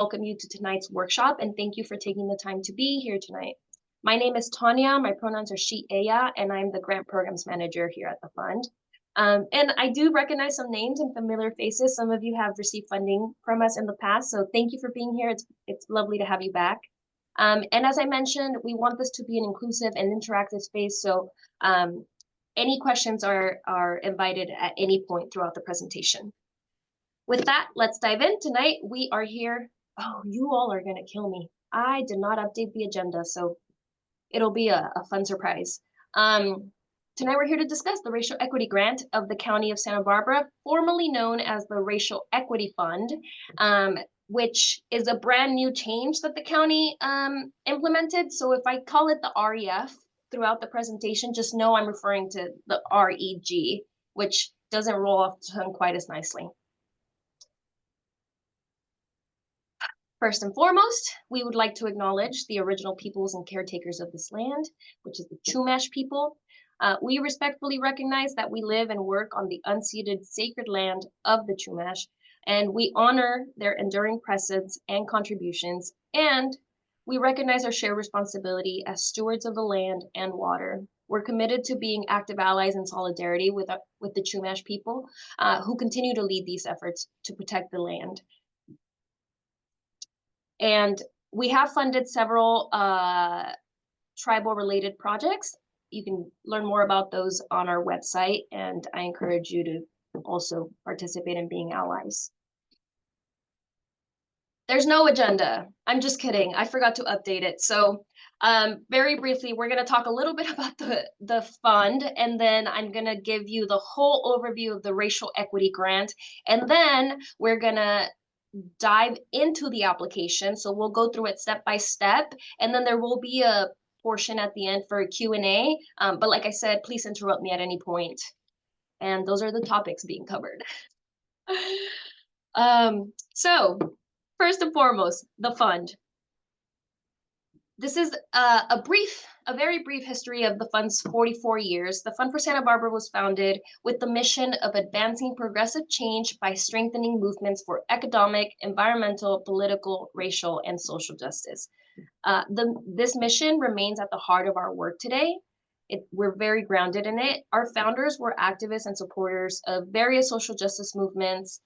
welcome you to tonight's workshop and thank you for taking the time to be here tonight. My name is Tanya, my pronouns are she, ella, and I'm the grant programs manager here at the fund. And I do recognize some names and familiar faces. Some of you have received funding from us in the past, so thank you for being here. It's lovely to have you back. And as I mentioned, we want this to be an inclusive and interactive space, so any questions are invited at any point throughout the presentation. With that, let's dive in. Tonight, we are here. Oh, you all are going to kill me. I did not update the agenda, so it'll be a fun surprise. Tonight, we're here to discuss the Racial Equity Grant of the County of Santa Barbara, formerly known as the Racial Equity Fund, which is a brand new change that the county implemented. So if I call it the REF throughout the presentation, just know I'm referring to the REG, which doesn't roll off the tongue quite as nicely. First and foremost, we would like to acknowledge the original peoples and caretakers of this land, which is the Chumash people. We respectfully recognize that we live and work on the unceded sacred land of the Chumash, and we honor their enduring presence and contributions, and we recognize our shared responsibility as stewards of the land and water. We're committed to being active allies in solidarity with the Chumash people, who continue to lead these efforts to protect the land. And we have funded several tribal-related projects. You can learn more about those on our website, and I encourage you to also participate in being allies. There's no agenda. I'm just kidding. I forgot to update it. So very briefly, we're going to talk a little bit about the fund, and then I'm going to give you the whole overview of the Racial Equity Grant, and then we're going to dive into the application. So we'll go through it step by step, and then there will be a portion at the end for a Q&A. But like I said, please interrupt me at any point. And those are the topics being covered. So first and foremost, the fund. This is a very brief history of the fund's 44 years. The Fund for Santa Barbara was founded with the mission of advancing progressive change by strengthening movements for economic, environmental, political, racial, and social justice. This mission remains at the heart of our work today. We're very grounded in it. Our founders were activists and supporters of various social justice movements,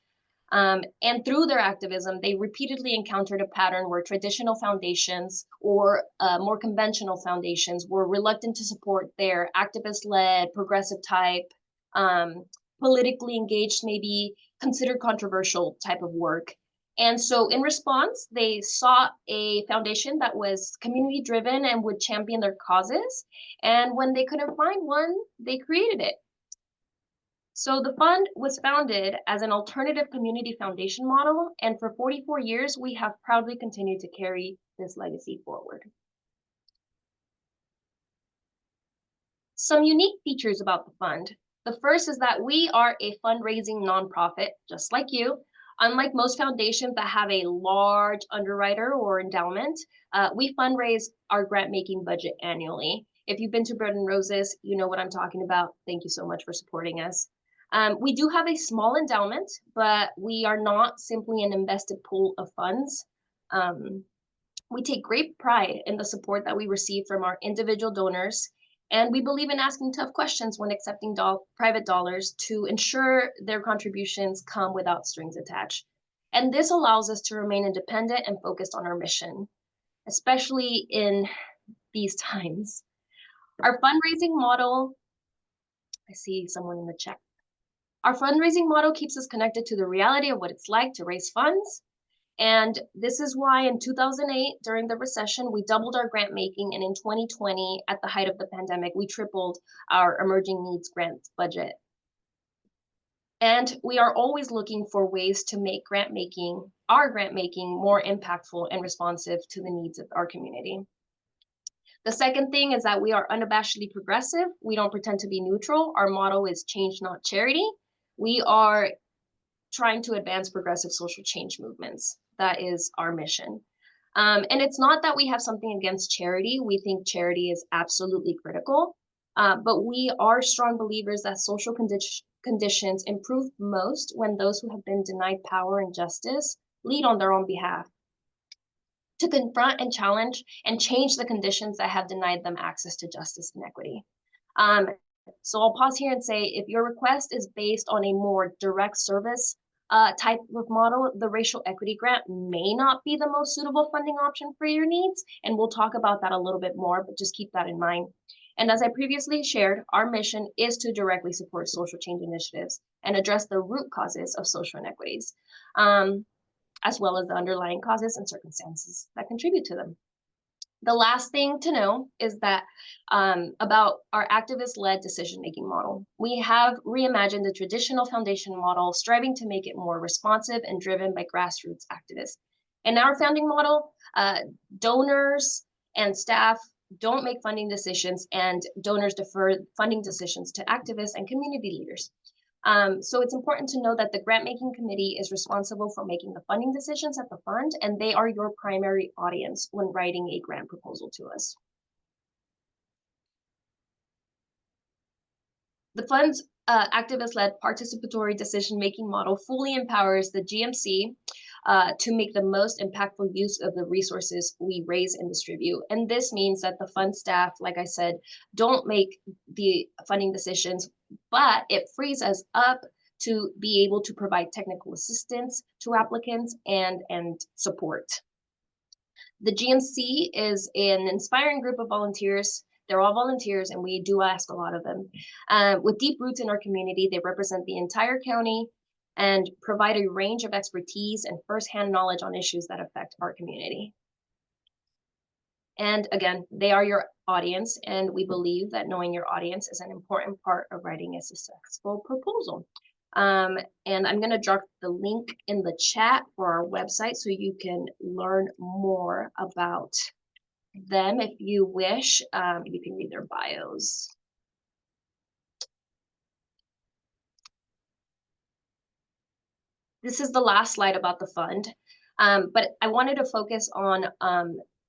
and through their activism, they repeatedly encountered a pattern where traditional foundations or more conventional foundations were reluctant to support their activist-led, progressive type, politically engaged, maybe considered controversial type of work. And so in response, they sought a foundation that was community-driven and would champion their causes. And when they couldn't find one, they created it. So the fund was founded as an alternative community foundation model, and for 44 years, we have proudly continued to carry this legacy forward. Some unique features about the fund. The first is that we are a fundraising nonprofit, just like you. Unlike most foundations that have a large underwriter or endowment, we fundraise our grant-making budget annually. If you've been to Bread and Roses, you know what I'm talking about. Thank you so much for supporting us. We do have a small endowment, but we are not simply an invested pool of funds. We take great pride in the support that we receive from our individual donors, and we believe in asking tough questions when accepting private dollars to ensure their contributions come without strings attached. And this allows us to remain independent and focused on our mission, especially in these times. Our fundraising model, I see someone in the chat. Our fundraising model keeps us connected to the reality of what it's like to raise funds. And this is why in 2008, during the recession, we doubled our grant making. And in 2020, at the height of the pandemic, we tripled our emerging needs grant budget. And we are always looking for ways to make our grant making more impactful and responsive to the needs of our community. The second thing is that we are unabashedly progressive. We don't pretend to be neutral. Our motto is change, not charity. We are trying to advance progressive social change movements. That is our mission. And it's not that we have something against charity. We think charity is absolutely critical, but we are strong believers that social conditions improve most when those who have been denied power and justice lead on their own behalf. to confront and challenge and change the conditions that have denied them access to justice and equity. Um, so I'll pause here and say, if your request is based on a more direct service type of model, the racial equity grant may not be the most suitable funding option for your needs. And we'll talk about that a little bit more, but just keep that in mind. And as I previously shared, our mission is to directly support social change initiatives and address the root causes of social inequities, as well as the underlying causes and circumstances that contribute to them. The last thing to know is that about our activist-led decision-making model. We have reimagined the traditional foundation model, striving to make it more responsive and driven by grassroots activists. In our founding model, donors and staff don't make funding decisions, and donors defer funding decisions to activists and community leaders. So it's important to know that the grant making committee is responsible for making the funding decisions at the fund, and they are your primary audience when writing a grant proposal to us. The fund's activist-led participatory decision-making model fully empowers the GMC to make the most impactful use of the resources we raise and distribute. And this means that the fund staff, like I said, don't make the funding decisions, but it frees us up to be able to provide technical assistance to applicants and support. The GMC is an inspiring group of volunteers. They're all volunteers, and we do ask a lot of them. With deep roots in our community, they represent the entire county and provide a range of expertise and firsthand knowledge on issues that affect our community. And again, they are your audience, and we believe that knowing your audience is an important part of writing a successful proposal. And I'm going to drop the link in the chat for our website so you can learn more about them if you wish. You can read their bios. This is the last slide about the fund, but I wanted to focus on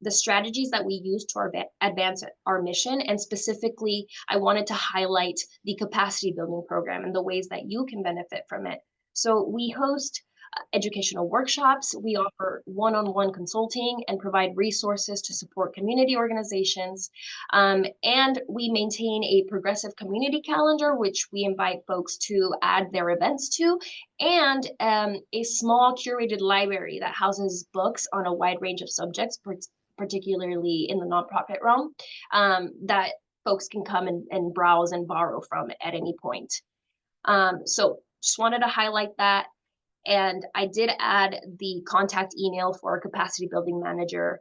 the strategies that we use to advance our mission, and specifically, I wanted to highlight the capacity building program and the ways that you can benefit from it. So we host educational workshops, we offer one-on-one consulting and provide resources to support community organizations, and we maintain a progressive community calendar, which we invite folks to add their events to, and a small curated library that houses books on a wide range of subjects, particularly in the nonprofit realm, that folks can come and browse and borrow from at any point. So just wanted to highlight that. And I did add the contact email for our capacity building manager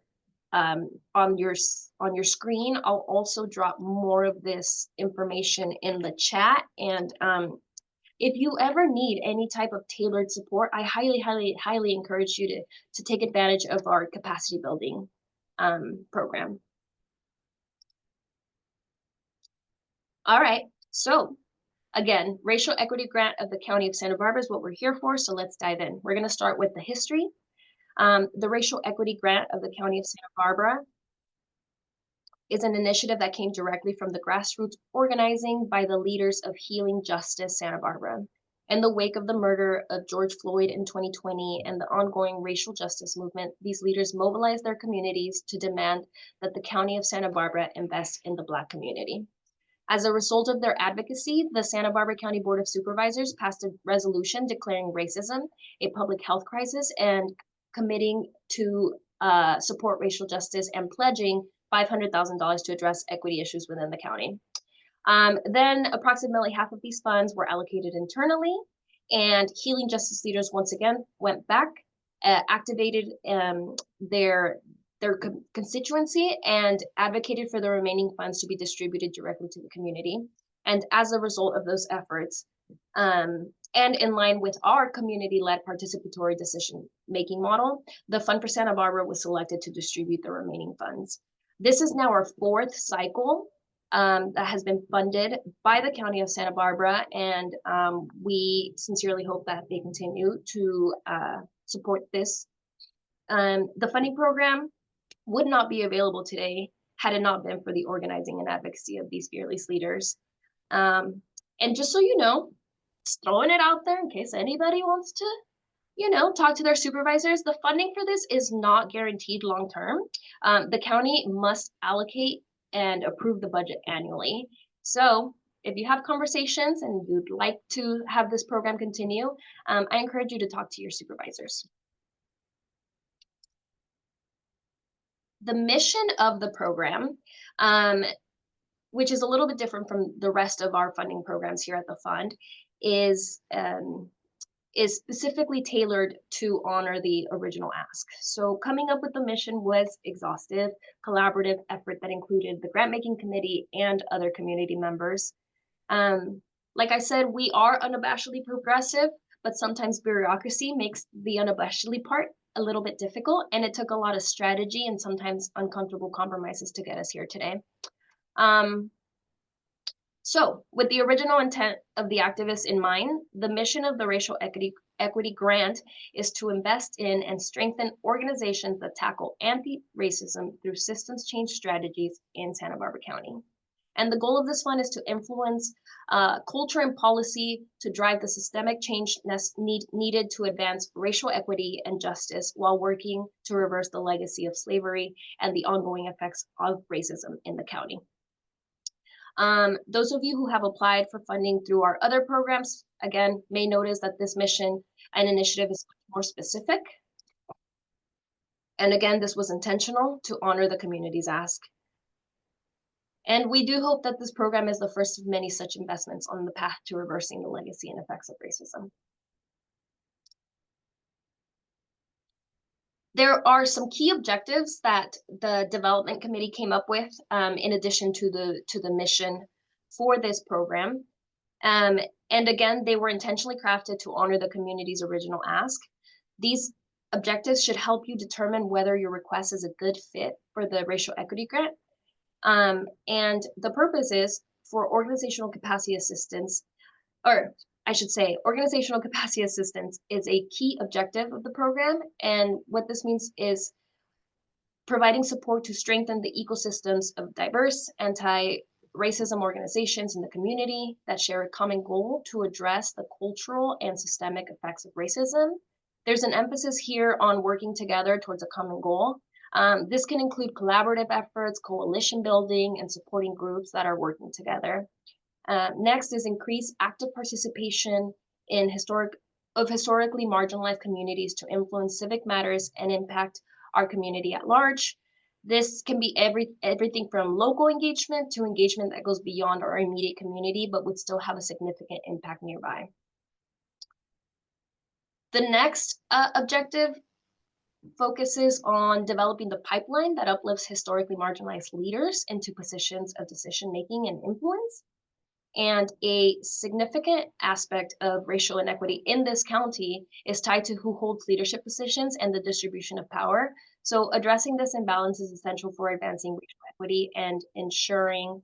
on your screen. I'll also drop more of this information in the chat. And if you ever need any type of tailored support, I highly encourage you to take advantage of our capacity building program. All right, so again, racial equity grant of the County of Santa Barbara is what we're here for, so let's dive in. We're going to start with the history. The racial equity grant of the County of Santa Barbara is an initiative that came directly from the grassroots organizing by the leaders of Healing Justice Santa Barbara. In the wake of the murder of George Floyd in 2020 and the ongoing racial justice movement, these leaders mobilized their communities to demand that the County of Santa Barbara invest in the Black community. As a result of their advocacy, the Santa Barbara County Board of Supervisors passed a resolution declaring racism a public health crisis and committing to support racial justice and pledging $500,000 to address equity issues within the county. Then approximately half of these funds were allocated internally, and Healing Justice leaders once again went back, activated their constituency and advocated for the remaining funds to be distributed directly to the community. And as a result of those efforts, and in line with our community-led participatory decision-making model, the Fund for Santa Barbara was selected to distribute the remaining funds. This is now our fourth cycle that has been funded by the County of Santa Barbara, and we sincerely hope that they continue to support this. The funding program would not be available today had it not been for the organizing and advocacy of these fearless leaders. And just so you know, just throwing it out there in case anybody wants to talk to their supervisors. The funding for this is not guaranteed long term. The county must allocate and approve the budget annually. So if you have conversations and you'd like to have this program continue, I encourage you to talk to your supervisors. The mission of the program, which is a little bit different from the rest of our funding programs here at the fund, is specifically tailored to honor the original ask. So coming up with the mission was exhaustive, collaborative effort that included the grant making committee and other community members. Like I said, we are unabashedly progressive, but sometimes bureaucracy makes the unabashedly part a little bit difficult, and it took a lot of strategy and sometimes uncomfortable compromises to get us here today. So, with the original intent of the activists in mind, the mission of the Racial Equity Grant is to invest in and strengthen organizations that tackle anti-racism through systems change strategies in Santa Barbara County. And the goal of this fund is to influence culture and policy to drive the systemic change needed to advance racial equity and justice while working to reverse the legacy of slavery and the ongoing effects of racism in the county. Those of you who have applied for funding through our other programs, again, may notice that this mission and initiative is more specific. And again, this was intentional to honor the community's ask. And we do hope that this program is the first of many such investments on the path to reversing the legacy and effects of racism. There are some key objectives that the development committee came up with in addition to the mission for this program. And again, they were intentionally crafted to honor the community's original ask. These objectives should help you determine whether your request is a good fit for the Racial Equity Grant. And the purpose is for organizational capacity assistance, or I should say, organizational capacity assistance is a key objective of the program. And what this means is providing support to strengthen the ecosystems of diverse anti-racism organizations in the community that share a common goal to address the cultural and systemic effects of racism. There's an emphasis here on working together towards a common goal. This can include collaborative efforts, coalition building, and supporting groups that are working together. Next is increased active participation in historically marginalized communities to influence civic matters and impact our community at large. This can be everything from local engagement to engagement that goes beyond our immediate community, but would still have a significant impact nearby. The next objective focuses on developing the pipeline that uplifts historically marginalized leaders into positions of decision-making and influence. And a significant aspect of racial inequity in this county is tied to who holds leadership positions and the distribution of power. So addressing this imbalance is essential for advancing racial equity and ensuring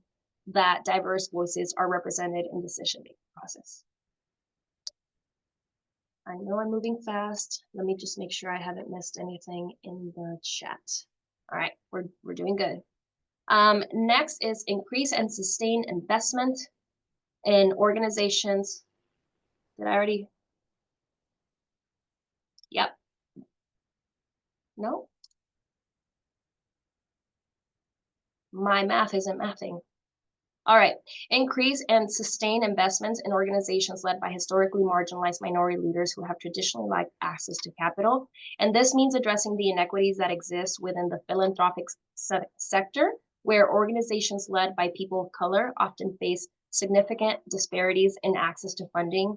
that diverse voices are represented in the decision-making process. I know I'm moving fast. Let me just make sure I haven't missed anything in the chat. All right, we're doing good. Next is increase and sustain investment in organizations. Did I already? Yep. No. My math isn't mathing. All right. Increase and sustain investments in organizations led by historically marginalized minority leaders who have traditionally lacked access to capital. And this means addressing the inequities that exist within the philanthropic sector, where organizations led by people of color often face significant disparities in access to funding,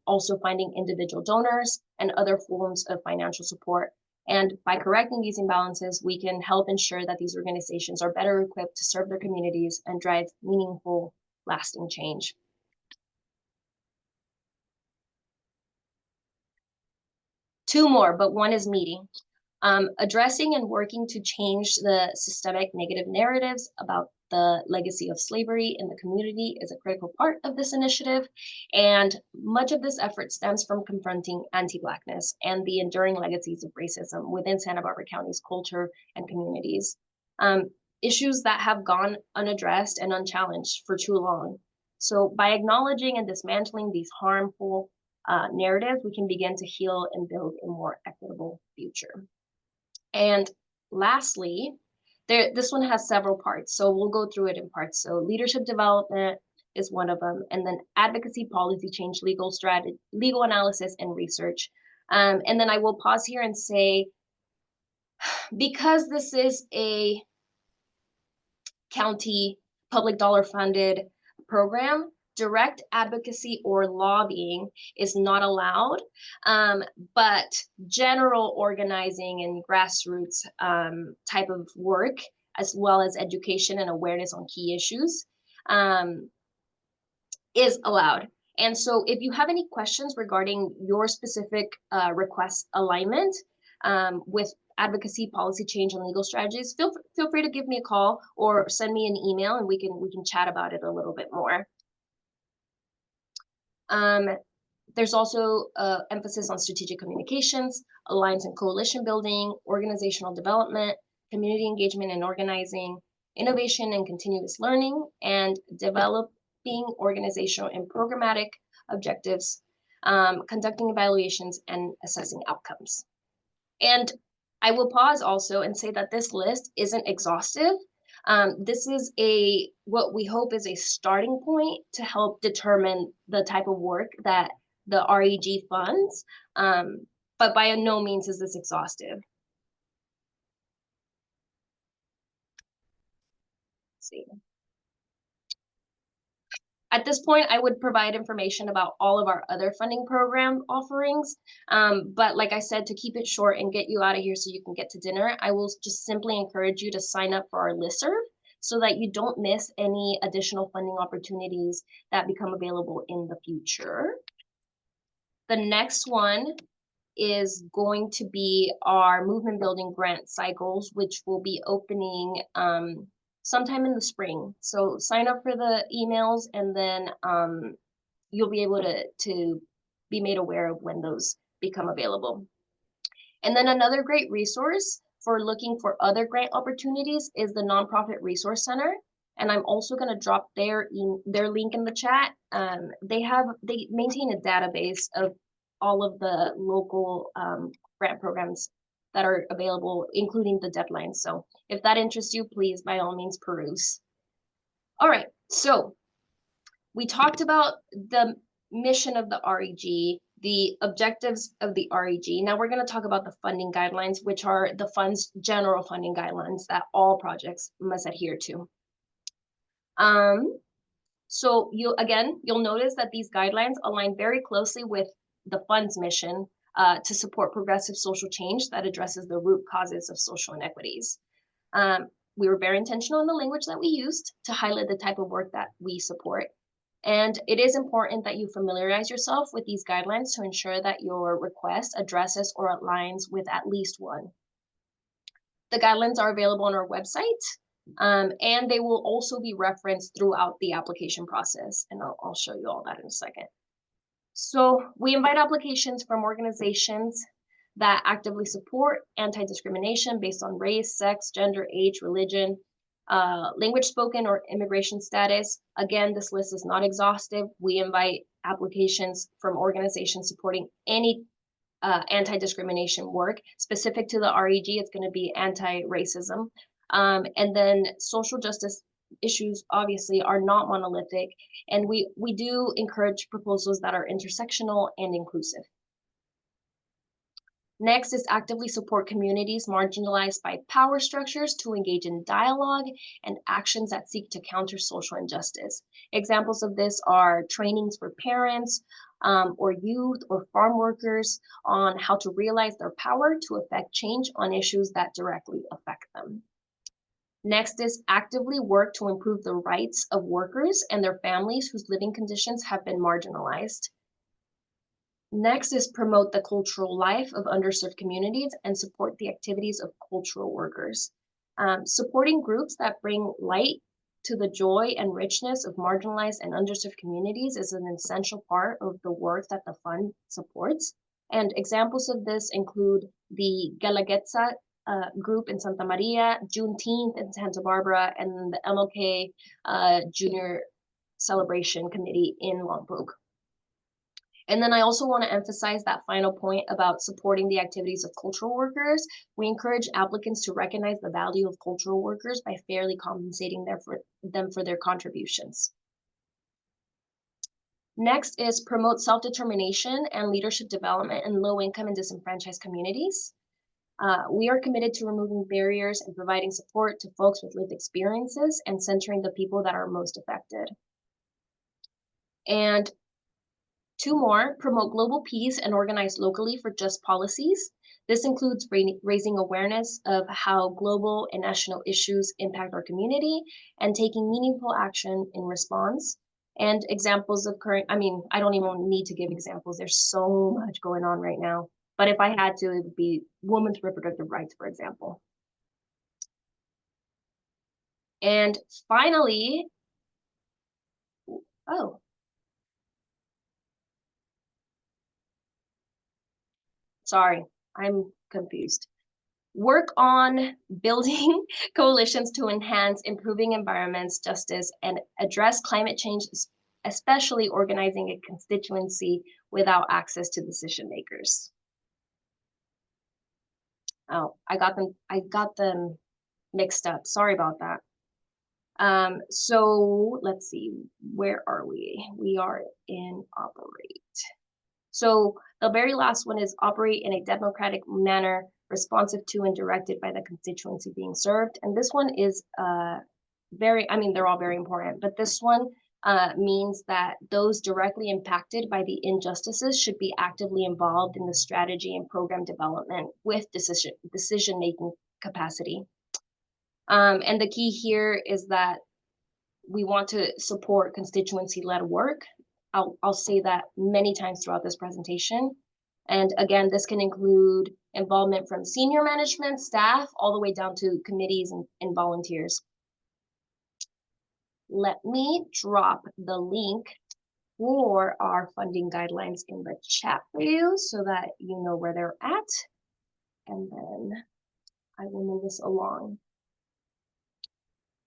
also finding individual donors and other forms of financial support. And by correcting these imbalances, we can help ensure that these organizations are better equipped to serve their communities and drive meaningful, lasting change. Two more, but one is meaty. Addressing and working to change the systemic negative narratives about the legacy of slavery in the community is a critical part of this initiative, and much of this effort stems from confronting anti-Blackness and the enduring legacies of racism within Santa Barbara County's culture and communities, issues that have gone unaddressed and unchallenged for too long. So by acknowledging and dismantling these harmful narratives, we can begin to heal and build a more equitable future. And lastly, this one has several parts, so we'll go through it in parts. So leadership development is one of them, and then advocacy, policy change, legal strategy, legal analysis, and research. And then I will pause here and say, because this is a county public dollar funded program, direct advocacy or lobbying is not allowed, but general organizing and grassroots type of work, as well as education and awareness on key issues, is allowed. And so if you have any questions regarding your specific request alignment with advocacy, policy change, and legal strategies, feel free to give me a call or send me an email, and we can chat about it a little bit more. There's also emphasis on strategic communications, alliance and coalition building, organizational development, community engagement and organizing, innovation and continuous learning, and developing organizational and programmatic objectives, conducting evaluations, and assessing outcomes. And I will pause also and say that this list isn't exhaustive. This is what we hope is a starting point to help determine the type of work that the REG funds, but by no means is this exhaustive. Let's see. At this point, I would provide information about all of our other funding program offerings, but like I said, to keep it short and get you out of here so you can get to dinner, I will just simply encourage you to sign up for our listserv so that you don't miss any additional funding opportunities that become available in the future. The next one is going to be our movement building grant cycles, which will be opening sometime in the spring. So sign up for the emails, and then you'll be able to be made aware of when those become available. And then another great resource for looking for other grant opportunities is the Nonprofit Resource Center. And I'm also going to drop their link in the chat. They maintain a database of all of the local grant programs that are available, including the deadlines. So if that interests you, please, by all means, peruse. All right, so we talked about the mission of the REG, the objectives of the REG. Now we're going to talk about the funding guidelines, which are the fund's general funding guidelines that all projects must adhere to. So you'll notice that these guidelines align very closely with the fund's mission to support progressive social change that addresses the root causes of social inequities. We were very intentional in the language that we used to highlight the type of work that we support. And it is important that you familiarize yourself with these guidelines to ensure that your request addresses or aligns with at least one. The guidelines are available on our website, and they will also be referenced throughout the application process. And I'll show you all that in a second. So we invite applications from organizations that actively support anti-discrimination based on race, sex, gender, age, religion, language spoken, or immigration status. Again, this list is not exhaustive. We invite applications from organizations supporting any anti-discrimination work. Specific to the REG, it's going to be anti-racism. And then social justice issues obviously are not monolithic, and we do encourage proposals that are intersectional and inclusive. Next is actively support communities marginalized by power structures to engage in dialogue and actions that seek to counter social injustice. Examples of this are trainings for parents or youth or farm workers on how to realize their power to affect change on issues that directly affect them. Next is actively work to improve the rights of workers and their families whose living conditions have been marginalized. Next is promote the cultural life of underserved communities and support the activities of cultural workers. Supporting groups that bring light to the joy and richness of marginalized and underserved communities is an essential part of the work that the fund supports. And examples of this include the Guelaguetza group in Santa Maria, Juneteenth in Santa Barbara, and the MLK Junior Celebration Committee in Lompoc. And then I also want to emphasize that final point about supporting the activities of cultural workers. We encourage applicants to recognize the value of cultural workers by fairly compensating them for their contributions. Next is promote self-determination and leadership development in low-income and disenfranchised communities. We are committed to removing barriers and providing support to folks with lived experiences and centering the people that are most affected. And two more, promote global peace and organize locally for just policies. This includes raising awareness of how global and national issues impact our community and taking meaningful action in response. And examples of I don't even need to give examples. There's so much going on right now. But if I had to, it would be women's reproductive rights, for example. And finally, sorry, I'm confused. Work on building coalitions to enhance improving environments, justice, and address climate change, especially organizing a constituency without access to decision makers. Oh, I got them mixed up. Sorry about that. So let's see, where are we? We are in operate. So the very last one is operate in a democratic manner, responsive to and directed by the constituency being served. And this one is they're all very important, but this one means that those directly impacted by the injustices should be actively involved in the strategy and program development with decision-making capacity. And the key here is that we want to support constituency-led work. I'll say that many times throughout this presentation. And again, this can include involvement from senior management, staff, all the way down to committees and volunteers. Let me drop the link for our funding guidelines in the chat for you so that you know where they're at. And then I will move this along.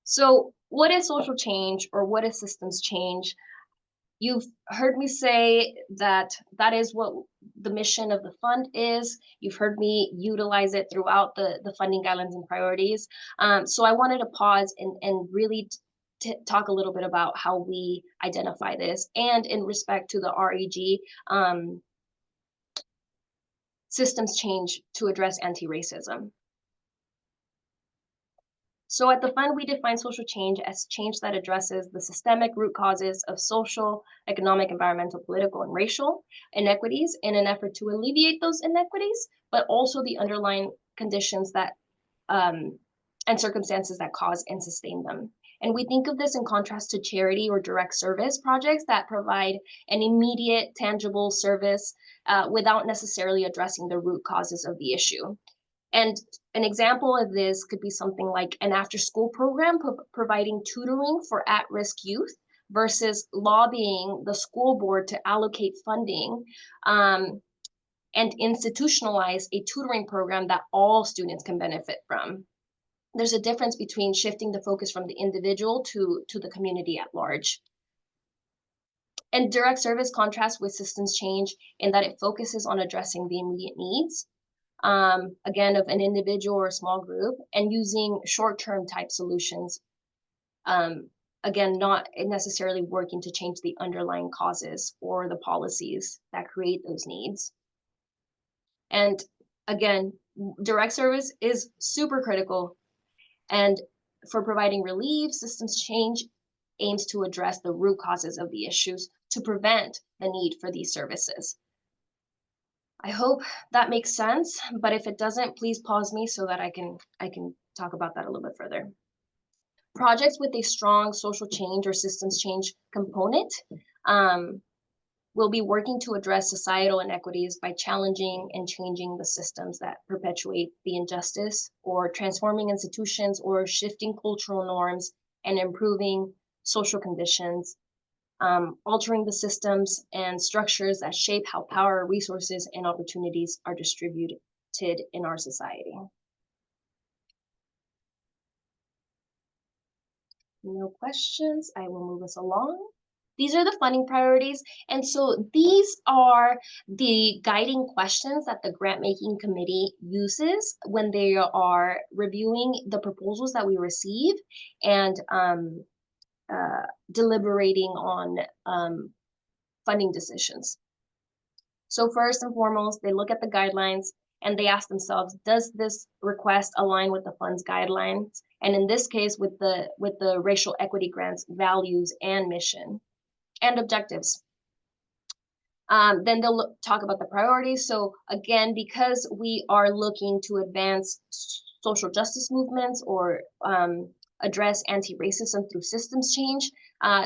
So what is social change, or what is systems change? You've heard me say that that is what the mission of the fund is. You've heard me utilize it throughout the funding guidelines and priorities. So I wanted to pause and really talk a little bit about how we identify this, and in respect to the REG, systems change to address anti-racism. So at the fund, we define social change as change that addresses the systemic root causes of social, economic, environmental, political, and racial inequities in an effort to alleviate those inequities, but also the underlying conditions that and circumstances that cause and sustain them. And we think of this in contrast to charity or direct service projects that provide an immediate, tangible service without necessarily addressing the root causes of the issue. And an example of this could be something like an after-school program providing tutoring for at-risk youth versus lobbying the school board to allocate funding and institutionalize a tutoring program that all students can benefit from. There's a difference between shifting the focus from the individual to the community at large. And direct service contrasts with systems change in that it focuses on addressing the immediate needs, again, of an individual or a small group, and using short-term type solutions. Again, not necessarily working to change the underlying causes or the policies that create those needs. And again, direct service is super critical. And for providing relief, systems change aims to address the root causes of the issues to prevent the need for these services. I hope that makes sense, but if it doesn't, please pause me so that I can talk about that a little bit further. Projects with a strong social change or systems change component will be working to address societal inequities by challenging and changing the systems that perpetuate the injustice, or transforming institutions, or shifting cultural norms and improving social conditions, altering the systems and structures that shape how power, resources, and opportunities are distributed in our society. No questions. I will move us along. These are the funding priorities. And so these are the guiding questions that the grant making committee uses when they are reviewing the proposals that we receive and deliberating on funding decisions. So first and foremost, they look at the guidelines and they ask themselves, does this request align with the fund's guidelines? And in this case, with the racial equity grants values and mission and objectives. Then they'll talk about the priorities. So again, because we are looking to advance social justice movements or address anti-racism through systems change,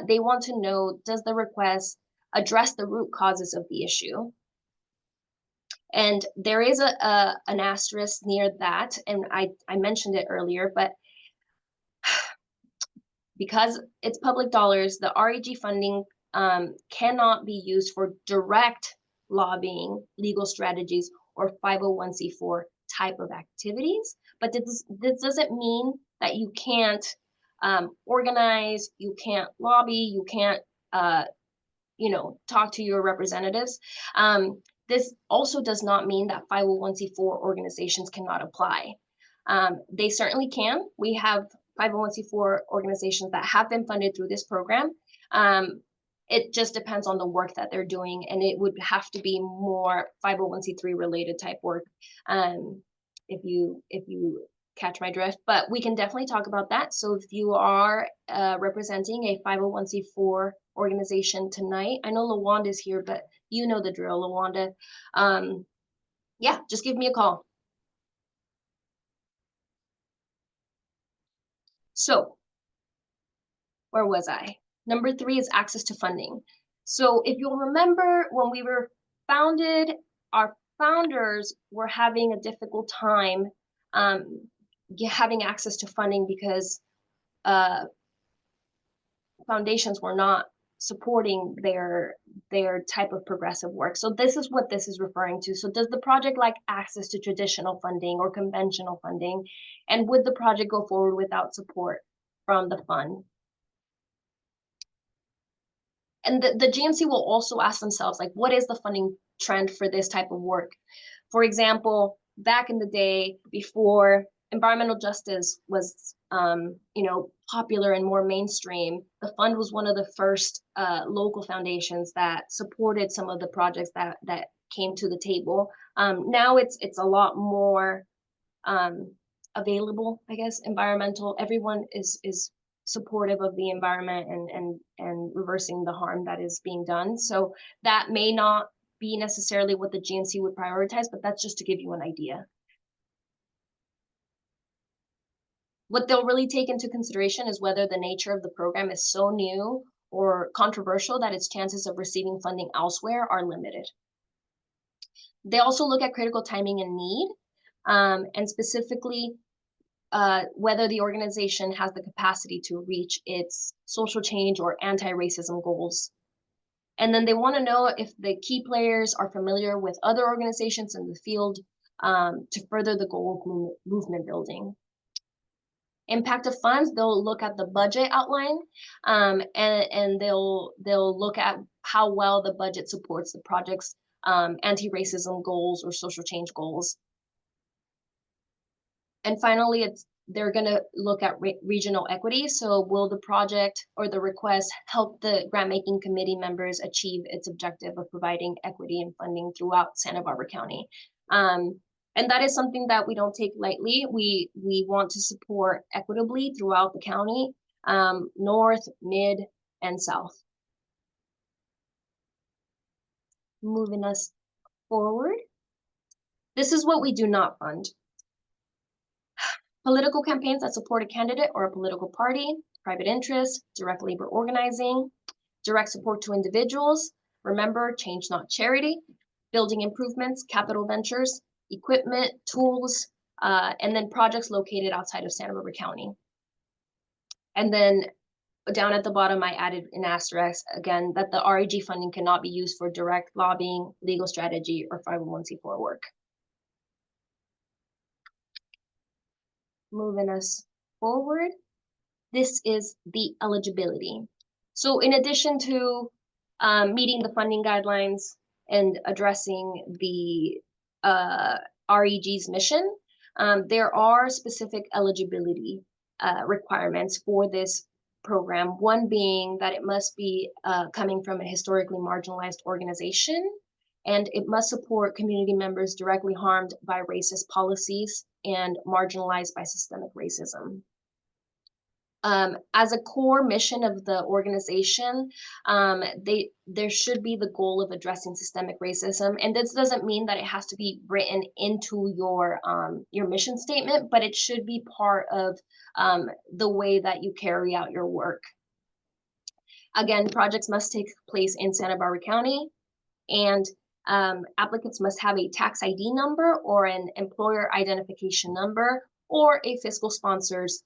they want to know, does the request address the root causes of the issue? And there is an asterisk near that, and I mentioned it earlier, but because it's public dollars, the REG funding cannot be used for direct lobbying, legal strategies, or 501c4 type of activities. But this doesn't mean that you can't organize, you can't lobby, you can't talk to your representatives. This also does not mean that 501c4 organizations cannot apply. They certainly can. We have 501c4 organizations that have been funded through this program. It just depends on the work that they're doing, and it would have to be more 501c3 related type work, if you catch my drift. But we can definitely talk about that. So if you are representing a 501c4 organization tonight, I know LaWanda's here, but you know the drill, LaWanda. Yeah, just give me a call. So where was I? Number 3 is access to funding. So if you'll remember, when we were founded, our founders were having a difficult time having access to funding because foundations were not supporting their type of progressive work. So this is what this is referring to. So does the project like access to traditional funding or conventional funding? And would the project go forward without support from the fund? And the GMC will also ask themselves, like, what is the funding trend for this type of work? For example, back in the day, before environmental justice was popular and more mainstream, the fund was one of the first local foundations that supported some of the projects that came to the table. Now it's a lot more available, I guess. Environmental, everyone is supportive of the environment and reversing the harm that is being done. So that may not be necessarily what the GMC would prioritize, but that's just to give you an idea. What they'll really take into consideration is whether the nature of the program is so new or controversial that its chances of receiving funding elsewhere are limited. They also look at critical timing and need, and specifically whether the organization has the capacity to reach its social change or anti-racism goals. And then they want to know if the key players are familiar with other organizations in the field to further the goal of movement building. Impact of funds, they'll look at the budget outline, and they'll look at how well the budget supports the project's anti-racism goals or social change goals. And finally, they're going to look at regional equity. So will the project or the request help the grant making committee members achieve its objective of providing equity and funding throughout Santa Barbara County? And that is something that we don't take lightly. We want to support equitably throughout the county, north, mid, and south. Moving us forward. This is what we do not fund. Political campaigns that support a candidate or a political party, private interest, direct labor organizing, direct support to individuals, remember, change not charity, building improvements, capital ventures, equipment, tools, and then projects located outside of Santa Barbara County. And then down at the bottom, I added an asterisk, again, that the REG funding cannot be used for direct lobbying, legal strategy, or 501c4 work. Moving us forward, this is the eligibility. So in addition to meeting the funding guidelines and addressing the REG's mission, there are specific eligibility requirements for this program. One being that it must be coming from a historically marginalized organization, and it must support community members directly harmed by racist policies and marginalized by systemic racism. As a core mission of the organization, there should be the goal of addressing systemic racism, and this doesn't mean that it has to be written into your mission statement, but it should be part of the way that you carry out your work. Again, projects must take place in Santa Barbara County, and applicants must have a tax ID number or an employer identification number, or a fiscal sponsor's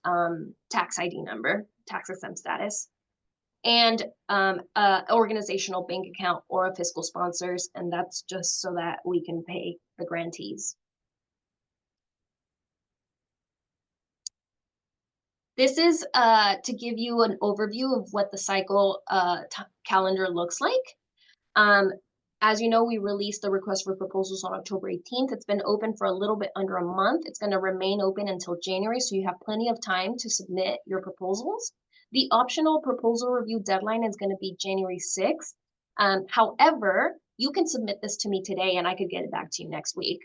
tax ID number, tax exempt status, and a organizational bank account or a fiscal sponsor's, and that's just so that we can pay the grantees. This is to give you an overview of what the cycle calendar looks like. As you know, we released the request for proposals on October 18th. It's been open for a little bit under a month. It's going to remain open until January, so you have plenty of time to submit your proposals. The optional proposal review deadline is going to be January 6th. However, you can submit this to me today and I could get it back to you next week.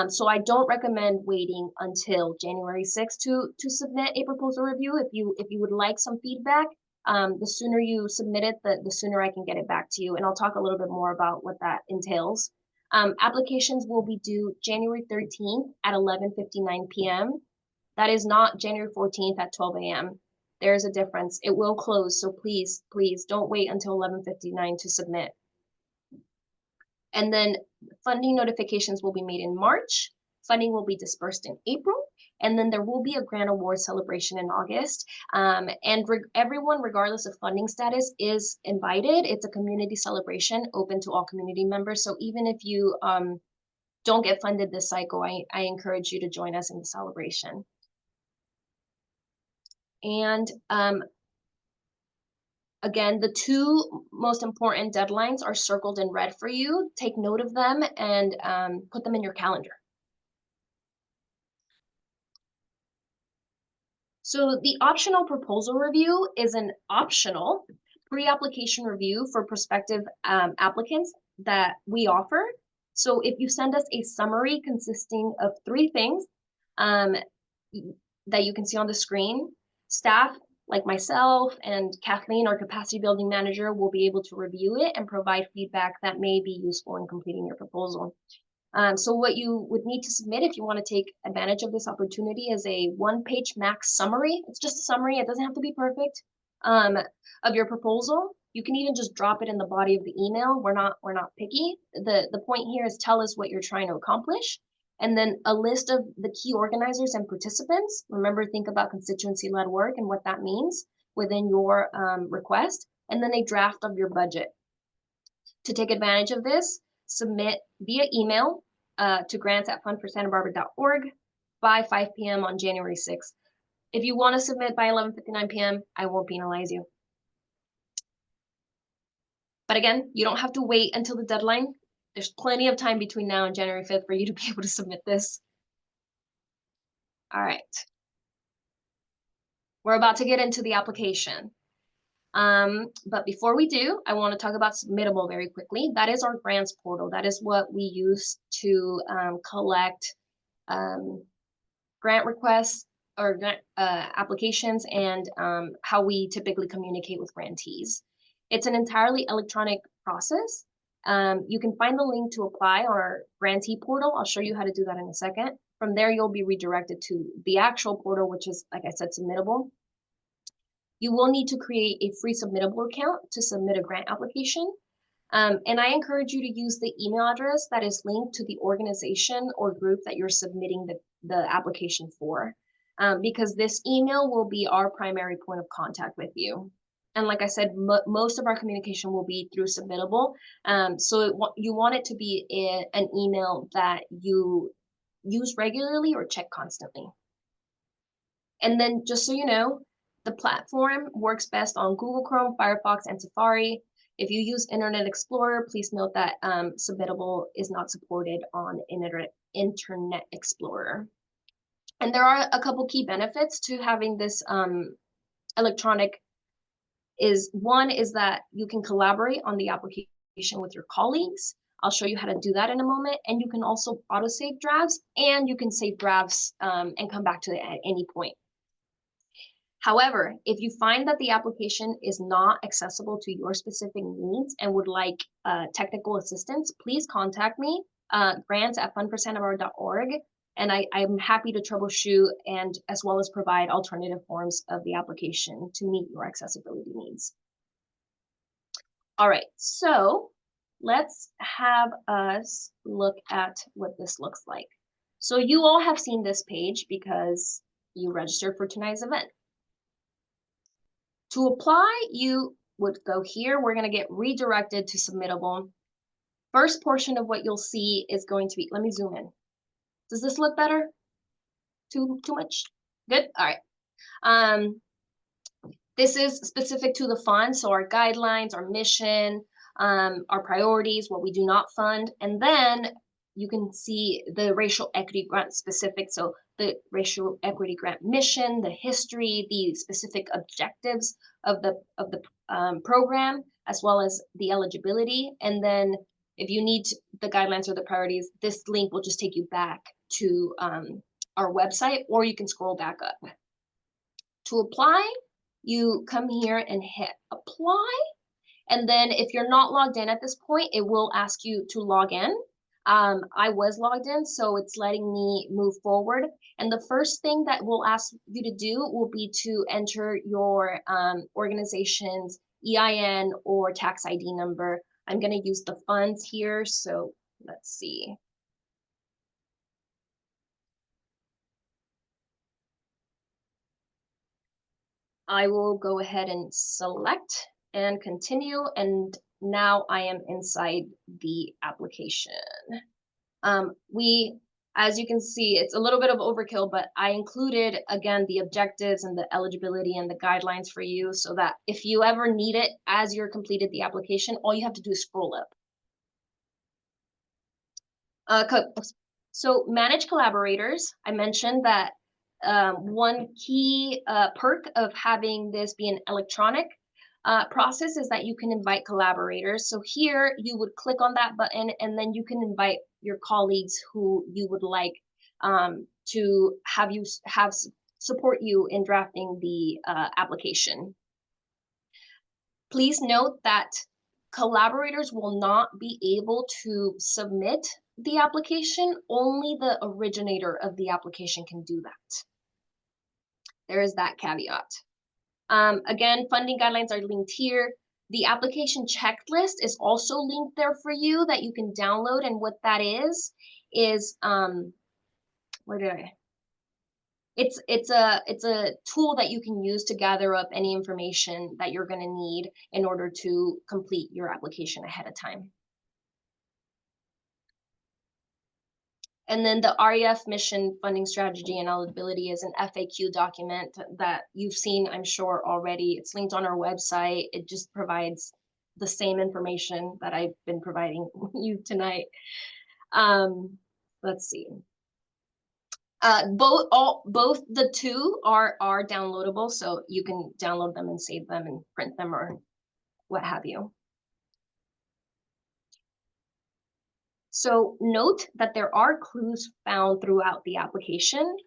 So I don't recommend waiting until January 6th to submit a proposal review. If you would like some feedback, the sooner you submit it, the sooner I can get it back to you. And I'll talk a little bit more about what that entails. Applications will be due January 13th at 11:59 p.m. That is not January 14th at 12 a.m. There's a difference. It will close, so please, please don't wait until 11:59 to submit. And then funding notifications will be made in March. Funding will be dispersed in April. And then there will be a grant award celebration in August. And everyone, regardless of funding status, is invited. It's a community celebration open to all community members. So even if you don't get funded this cycle, I encourage you to join us in the celebration. And again, the two most important deadlines are circled in red for you. Take note of them and put them in your calendar. So the optional proposal review is an optional pre-application review for prospective applicants that we offer. So if you send us a summary consisting of 3 things that you can see on the screen, staff like myself and Kathleen, our capacity building manager, will be able to review it and provide feedback that may be useful in completing your proposal. So what you would need to submit if you want to take advantage of this opportunity is a 1-page max summary. It's just a summary. It doesn't have to be perfect of your proposal. You can even just drop it in the body of the email. We're not picky. The point here is tell us what you're trying to accomplish. And then a list of the key organizers and participants. Remember, think about constituency-led work and what that means within your request. And then a draft of your budget. To take advantage of this, submit via email to grants@fundforsantabarbara.org by 5 p.m. on January 6th. If you want to submit by 11:59 p.m., I won't penalize you. But again, you don't have to wait until the deadline. There's plenty of time between now and January 5th for you to be able to submit this. All right. We're about to get into the application. But before we do, I want to talk about Submittable very quickly. That is our grants portal. That is what we use to collect grant requests or applications and how we typically communicate with grantees. It's an entirely electronic process. You can find the link to apply on our grantee portal. I'll show you how to do that in a second. From there, you'll be redirected to the actual portal, which is, like I said, Submittable. You will need to create a free Submittable account to submit a grant application. And I encourage you to use the email address that is linked to the organization or group that you're submitting the application for, because this email will be our primary point of contact with you. And like I said, most of our communication will be through Submittable. So you want it to be an email that you use regularly or check constantly. And then just so you know, The platform works best on Google Chrome, Firefox, and Safari. If you use Internet Explorer, please note that Submittable is not supported on Internet Explorer. And there are a couple key benefits to having this electronic. One is that you can collaborate on the application with your colleagues. I'll show you how to do that in a moment. And you can also auto-save drafts, and you can save drafts and come back to it at any point. However, if you find that the application is not accessible to your specific needs and would like technical assistance, please contact me, grants@fundforsantabar.org, and I'm happy to troubleshoot and as well as provide alternative forms of the application to meet your accessibility needs. All right, so let's have us look at what this looks like. So you all have seen this page because you registered for tonight's event. To apply, you would go here. We're going to get redirected to Submittable. First portion of what you'll see is going to be, let me zoom in. Does this look better? Too much? Good? All right. This is specific to the fund, so our guidelines, our mission, our priorities, what we do not fund, and then you can see the racial equity grant specific, so the racial equity grant mission, the history, the specific objectives of the program, as well as the eligibility. And then if you need the guidelines or the priorities, this link will just take you back to our website, or you can scroll back up. To apply, you come here and hit apply. And then if you're not logged in at this point, it will ask you to log in. I was logged in, so it's letting me move forward. And the first thing that we'll ask you to do will be to enter your organization's EIN or tax ID number. I'm going to use the funds here, so let's see. I will go ahead and select and continue, and now I am inside the application. As you can see, it's a little bit of overkill, but I included, again, the objectives and the eligibility and the guidelines for you so that if you ever need it as you're completed the application, all you have to do is scroll up. So manage collaborators. I mentioned that one key perk of having this be an electronic process is that you can invite collaborators. So here you would click on that button, and then you can invite your colleagues who you would like to have support you in drafting the application. Please note that collaborators will not be able to submit the application. Only the originator of the application can do that. There is that caveat. Again, funding guidelines are linked here. The application checklist is also linked there for you that you can download. And what that is it's a tool that you can use to gather up any information that you're going to need in order to complete your application ahead of time. And then the REF mission funding strategy and eligibility is an FAQ document that you've seen, I'm sure, already. It's linked on our website. It just provides the same information that I've been providing you tonight. Let's see. Both the two are downloadable, so you can download them and save them and print them or what have you. So note that there are clues found throughout the application.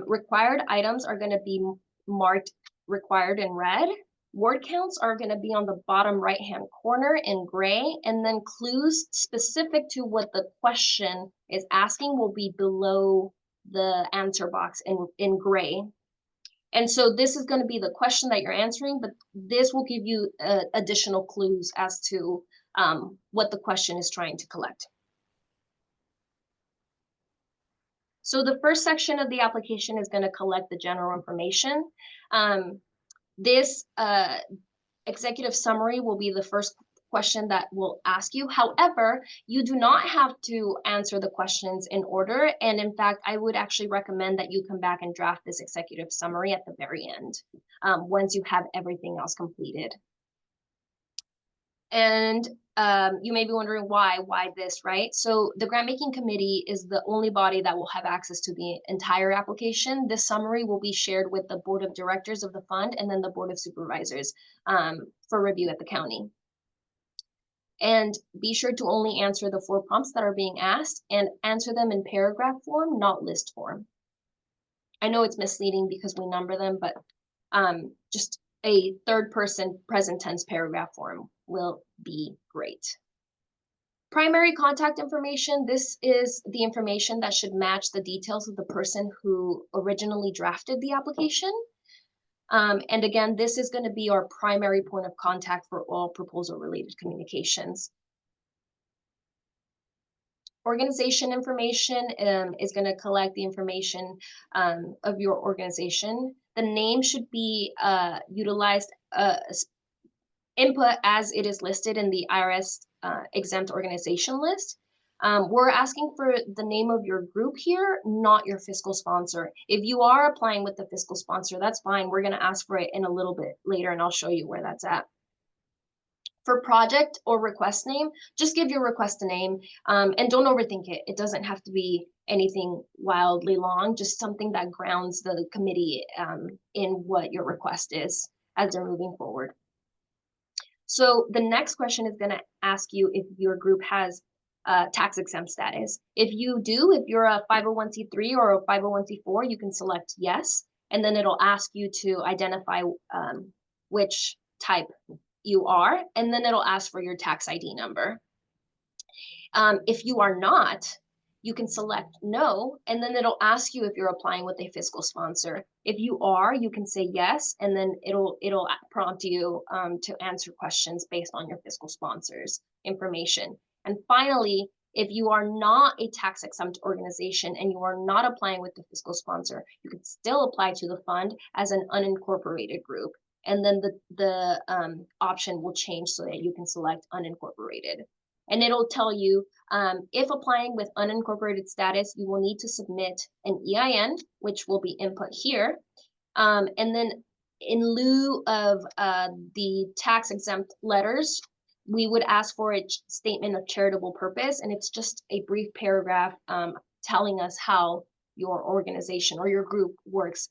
Required items are going to be marked required in red. Word counts are going to be on the bottom right-hand corner in gray, and then clues specific to what the question is asking will be below the answer box in gray. And so this is going to be the question that you're answering, but this will give you additional clues as to what the question is trying to collect. So the first section of the application is going to collect the general information. This executive summary will be the first question that will ask you. However, you do not have to answer the questions in order. And in fact, I would actually recommend that you come back and draft this executive summary at the very end, once you have everything else completed. And you may be wondering why this, right? So the grant making committee is the only body that will have access to the entire application. This summary will be shared with the board of directors of the fund and then the board of supervisors for review at the county. And be sure to only answer the 4 prompts that are being asked and answer them in paragraph form, not list form. I know it's misleading because we number them, but just a third person present tense paragraph form will be great. Primary contact information. This is the information that should match the details of the person who originally drafted the application. And again, this is going to be our primary point of contact for all proposal-related communications. Organization information is going to collect the information of your organization. The name should be utilized input as it is listed in the IRS exempt organization list. We're asking for the name of your group here, not your fiscal sponsor. If you are applying with the fiscal sponsor, that's fine. We're going to ask for it in a little bit later, and I'll show you where that's at. For project or request name, just give your request a name, and don't overthink it. It doesn't have to be anything wildly long, just something that grounds the committee in what your request is as they're moving forward. So the next question is going to ask you if your group has tax exempt status. If you do, if you're a 501c3 or a 501c4, you can select yes, and then it'll ask you to identify which type you are, and then it'll ask for your tax ID number. If you are not, you can select no, and then it'll ask you if you're applying with a fiscal sponsor. If you are, you can say yes, and then it'll prompt you to answer questions based on your fiscal sponsor's information. And finally, if you are not a tax exempt organization and you are not applying with the fiscal sponsor, you can still apply to the fund as an unincorporated group. And then the option will change so that you can select unincorporated. And it'll tell you if applying with unincorporated status, you will need to submit an EIN, which will be input here. And then in lieu of the tax exempt letters, we would ask for a statement of charitable purpose. And it's just a brief paragraph telling us how your organization or your group works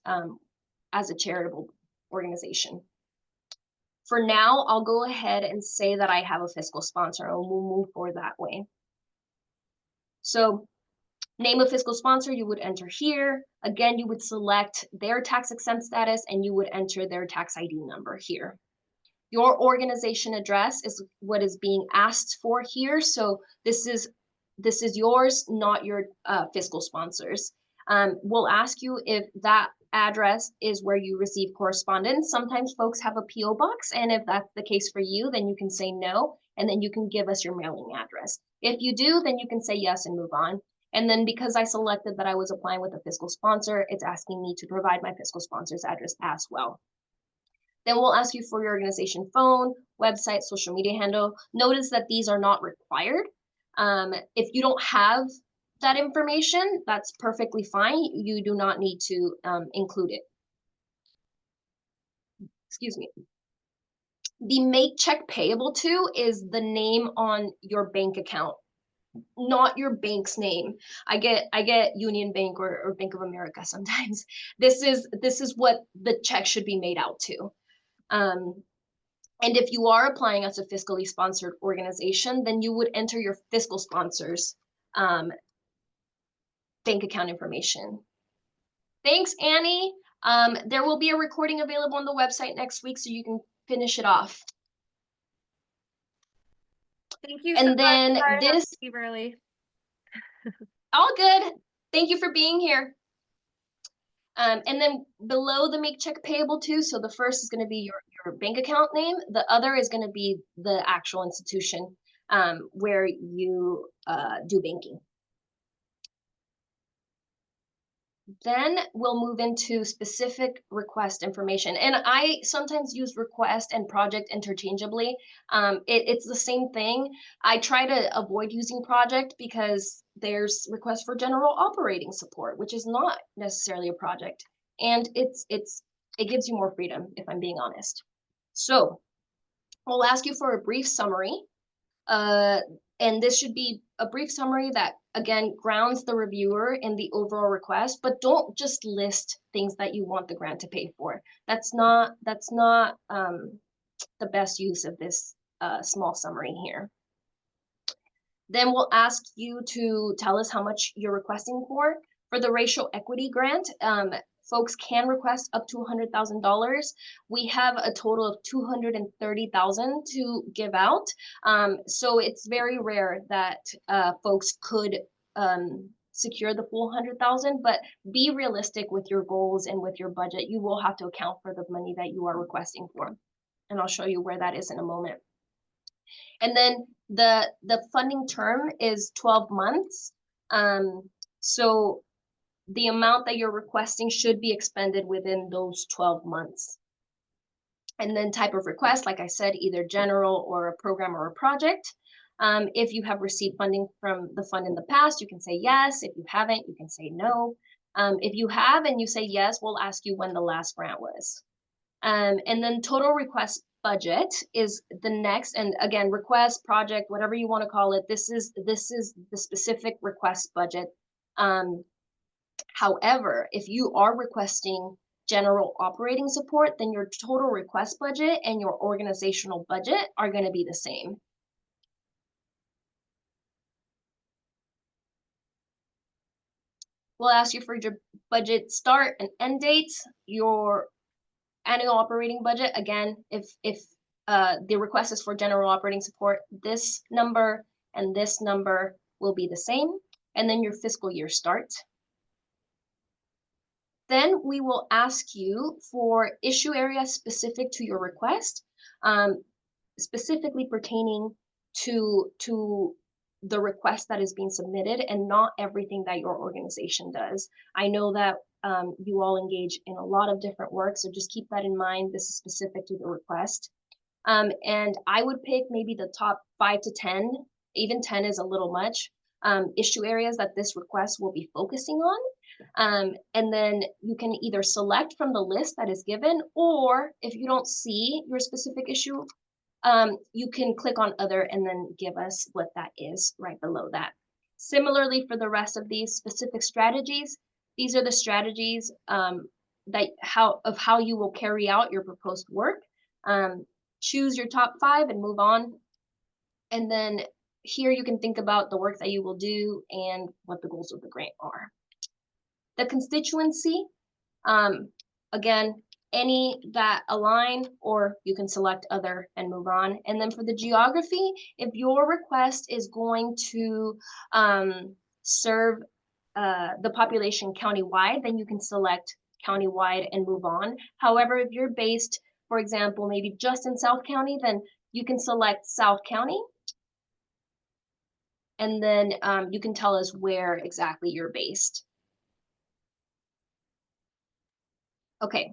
as a charitable organization. For now, I'll go ahead and say that I have a fiscal sponsor, and we'll move forward that way. So name of fiscal sponsor, you would enter here. Again, you would select their tax exempt status and you would enter their tax ID number here. Your organization address is what is being asked for here. So this is yours, not your fiscal sponsors. We'll ask you if that address is where you receive correspondence. Sometimes folks have a PO box, and if that's the case for you, then you can say no, and then you can give us your mailing address. If you do, then you can say yes and move on. And then because I selected that I was applying with a fiscal sponsor, it's asking me to provide my fiscal sponsor's address as well. Then we'll ask you for your organization phone, website, social media handle. Notice that these are not required. If you don't have that information, that's perfectly fine. You do not need to include it. Excuse me. The make check payable to is the name on your bank account, not your bank's name. I get Union Bank or Bank of America sometimes. This is what the check should be made out to. And if you are applying as a fiscally sponsored organization, then you would enter your fiscal sponsor's bank account information. Thanks, Annie. There will be a recording available on the website next week, so you can finish it off. Thank you. And then this, early. all good. Thank you for being here. And then below the make check payable to, so the first is going to be your bank account name. The other is going to be the actual institution where you do banking. Then we'll move into specific request information. And I sometimes use request and project interchangeably. It's the same thing. I try to avoid using project because there's request for general operating support, which is not necessarily a project. And it gives you more freedom, if I'm being honest. So we'll ask you for a brief summary. And this should be a brief summary that, again, grounds the reviewer in the overall request, but don't just list things that you want the grant to pay for. That's not the best use of this small summary here. Then we'll ask you to tell us how much you're requesting for. For the racial equity grant, folks can request up to $100,000. We have a total of $230,000 to give out. So it's very rare that folks could secure the full 100,000, but be realistic with your goals and with your budget. You will have to account for the money that you are requesting for. And I'll show you where that is in a moment. And then the funding term is 12 months. So the amount that you're requesting should be expended within those 12 months. And then type of request, like I said, either general or a program or a project. If you have received funding from the fund in the past, you can say yes. If you haven't, you can say no. If you have and you say yes, we'll ask you when the last grant was. And then total request budget is the next, and again, request, project, whatever you want to call it, this is the specific request budget. However, if you are requesting general operating support, then your total request budget and your organizational budget are going to be the same. We'll ask you for your budget start and end dates, your annual operating budget. Again, if the request is for general operating support, this number and this number will be the same. And then your fiscal year start. Then we will ask you for issue areas specific to your request, specifically pertaining to the request that is being submitted and not everything that your organization does. I know that you all engage in a lot of different work, so just keep that in mind. This is specific to the request. And I would pick maybe the top 5 to 10, even 10 is a little much, issue areas that this request will be focusing on. And then you can either select from the list that is given, or if you don't see your specific issue, you can click on other and then give us what that is right below that. Similarly, for the rest of these specific strategies, these are the strategies how you will carry out your proposed work. Choose your top 5 and move on. And then here you can think about the work that you will do and what the goals of the grant are. The constituency, again, any that align, or you can select other and move on. And then for the geography, if your request is going to serve the population countywide, then you can select countywide and move on. However, if you're based, for example, maybe just in South County, then you can select South County. And then you can tell us where exactly you're based. Okay,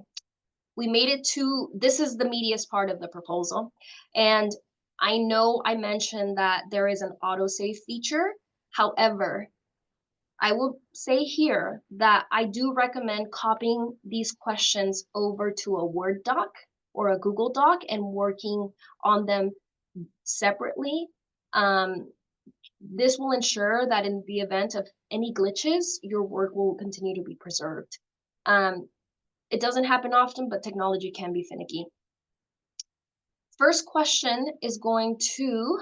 we made it to, this is the meatiest part of the proposal. And I know I mentioned that there is an autosave feature. However, I will say here that I do recommend copying these questions over to a Word doc or a Google Doc and working on them separately. This will ensure that in the event of any glitches, your work will continue to be preserved. It doesn't happen often, but technology can be finicky. First question is going to,